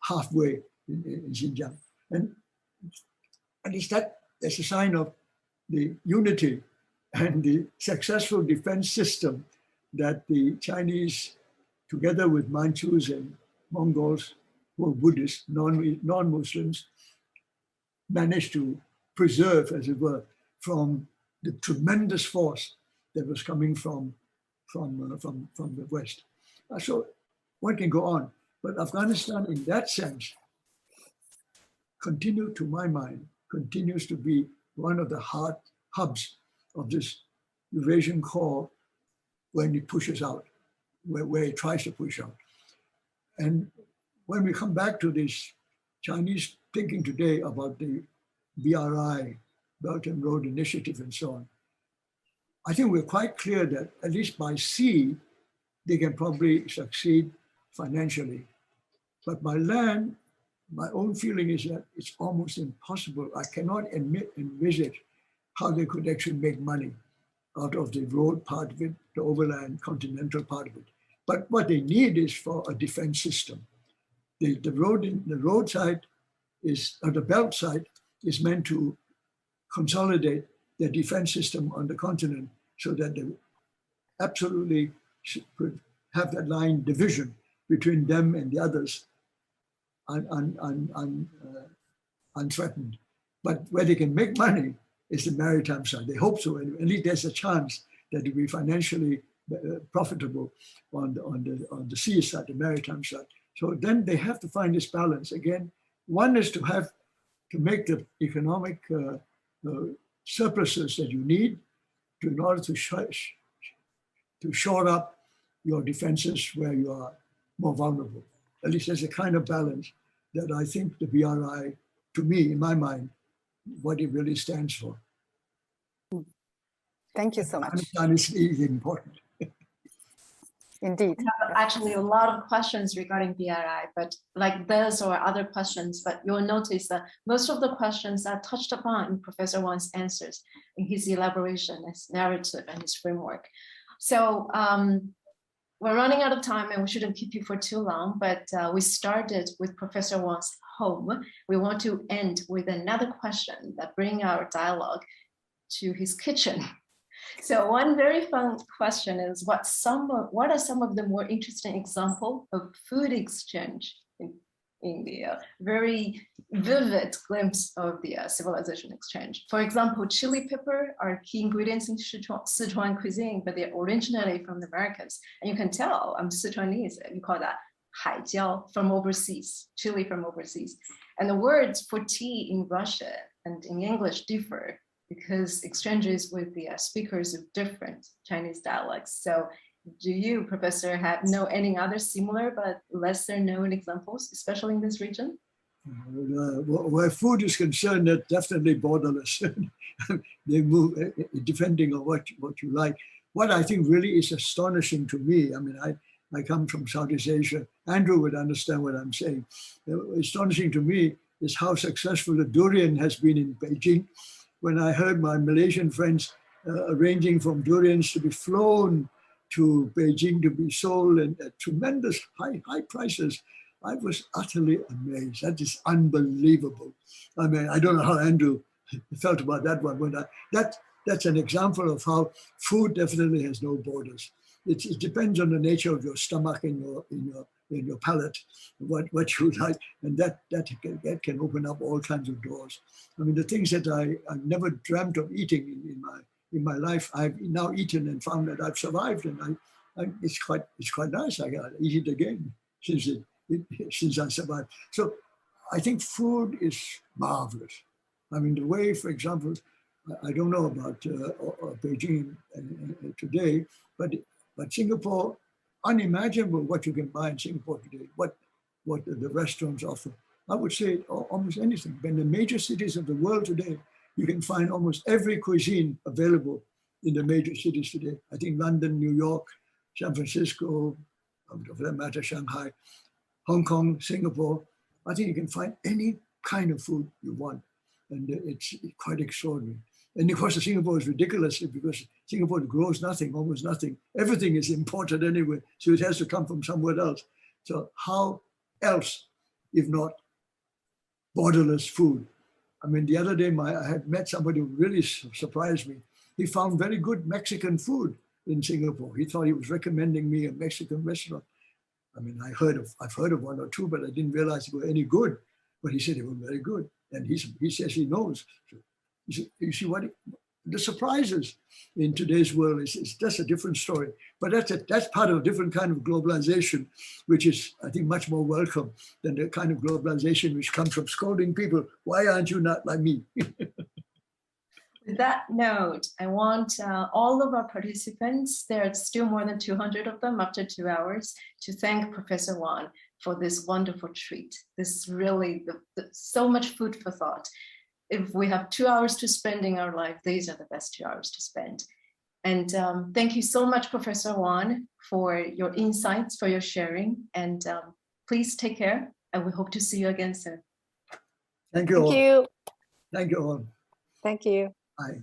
halfway in Xinjiang. And at least that's a sign of the unity and the successful defense system that the Chinese, together with Manchus and Mongols, who were Buddhists, non-Muslims, managed to preserve, as it were, from the tremendous force that was coming from the West. So one can go on, but Afghanistan, in that sense, continues to be one of the hard hubs of this Eurasian core when it pushes out, where it tries to push out. And when we come back to this Chinese thinking today about the BRI, Belt and Road Initiative and so on, I think we're quite clear that at least by sea, they can probably succeed financially. But by land, my own feeling is that it's almost impossible. I cannot envisage how they could actually make money out of the road part of it, the overland continental part of it. But what they need is for a defense system. The road side is, or the belt side, is meant to consolidate the defense system on the continent so that they absolutely could have that line division between them and the others unthreatened. But where they can make money is the maritime side. They hope so, and at least there's a chance that it will be financially profitable on the sea side, the maritime side. So then they have to find this balance. Again, one is to make the economic surpluses that you need in order to shore up your defenses where you are more vulnerable. At least there's a kind of balance that I think the BRI, to me, in my mind, what it really stands for. Thank you so much. Afghanistan is important. Indeed. We have actually a lot of questions regarding BRI, but like this or other questions, but you'll notice that most of the questions are touched upon in Professor Wang's answers, in his elaboration, his narrative, and his framework. So we're running out of time and we shouldn't keep you for too long, but we started with Professor Wang's home. We want to end with another question that brings our dialogue to his kitchen. So one very fun question is, what are some of the more interesting examples of food exchange in the very vivid glimpse of the civilization exchange? For example, chili pepper are key ingredients in Sichuan cuisine, but they're originally from the Americas. And you can tell I'm Sichuanese, you call that haijiao from overseas, chili from overseas. And the words for tea in Russian and in English differ because exchanges with the speakers of different Chinese dialects. So do you, Professor, know any other similar but lesser known examples, especially in this region? Where food is concerned, they're definitely borderless. They move depending on what you like. What I think really is astonishing to me, I mean, I come from Southeast Asia. Andrew would understand what I'm saying. Astonishing to me is how successful the durian has been in Beijing. When I heard my Malaysian friends arranging for durians to be flown to Beijing to be sold and at tremendous high prices. I was utterly amazed. That is unbelievable. I mean, I don't know how Andrew felt about that one, but that's an example of how food definitely has no borders. It depends on the nature of your stomach and your palate, what you like, and that can open up all kinds of doors. I mean, the things that I've never dreamt of eating in my life, I've now eaten and found that I've survived, and it's quite nice. I gotta eat it again since I survived. So I think food is marvelous. I mean, the way, for example, I don't know about Beijing today, but Singapore, unimaginable what you can buy in Singapore today, what the restaurants offer. I would say almost anything. But in the major cities of the world today, you can find almost every cuisine available in the major cities today. I think London, New York, San Francisco, for that matter, Shanghai, Hong Kong, Singapore. I think you can find any kind of food you want. And it's quite extraordinary. And of course, Singapore is ridiculous because Singapore grows nothing, almost nothing. Everything is imported anyway, so it has to come from somewhere else. So how else, if not borderless food? I mean, the other day, I had met somebody who really surprised me. He found very good Mexican food in Singapore. He thought he was recommending me a Mexican restaurant. I mean, I've heard of one or two, but I didn't realize they were any good. But he said they were very good, and he says he knows. So you see what the surprises in today's world is just a different story. But that's part of a different kind of globalization, which is, I think, much more welcome than the kind of globalization which comes from scolding people. Why aren't you not like me? With that note, I want all of our participants, there are still more than 200 of them after 2 hours, to thank Professor Wang for this wonderful treat. This really, so much food for thought. If we have 2 hours to spend in our life, these are the best 2 hours to spend. And thank you so much, Professor Wang, for your insights, for your sharing. And please take care, and we hope to see you again soon. Thank you all. Thank you. Thank you all. Thank you. Bye.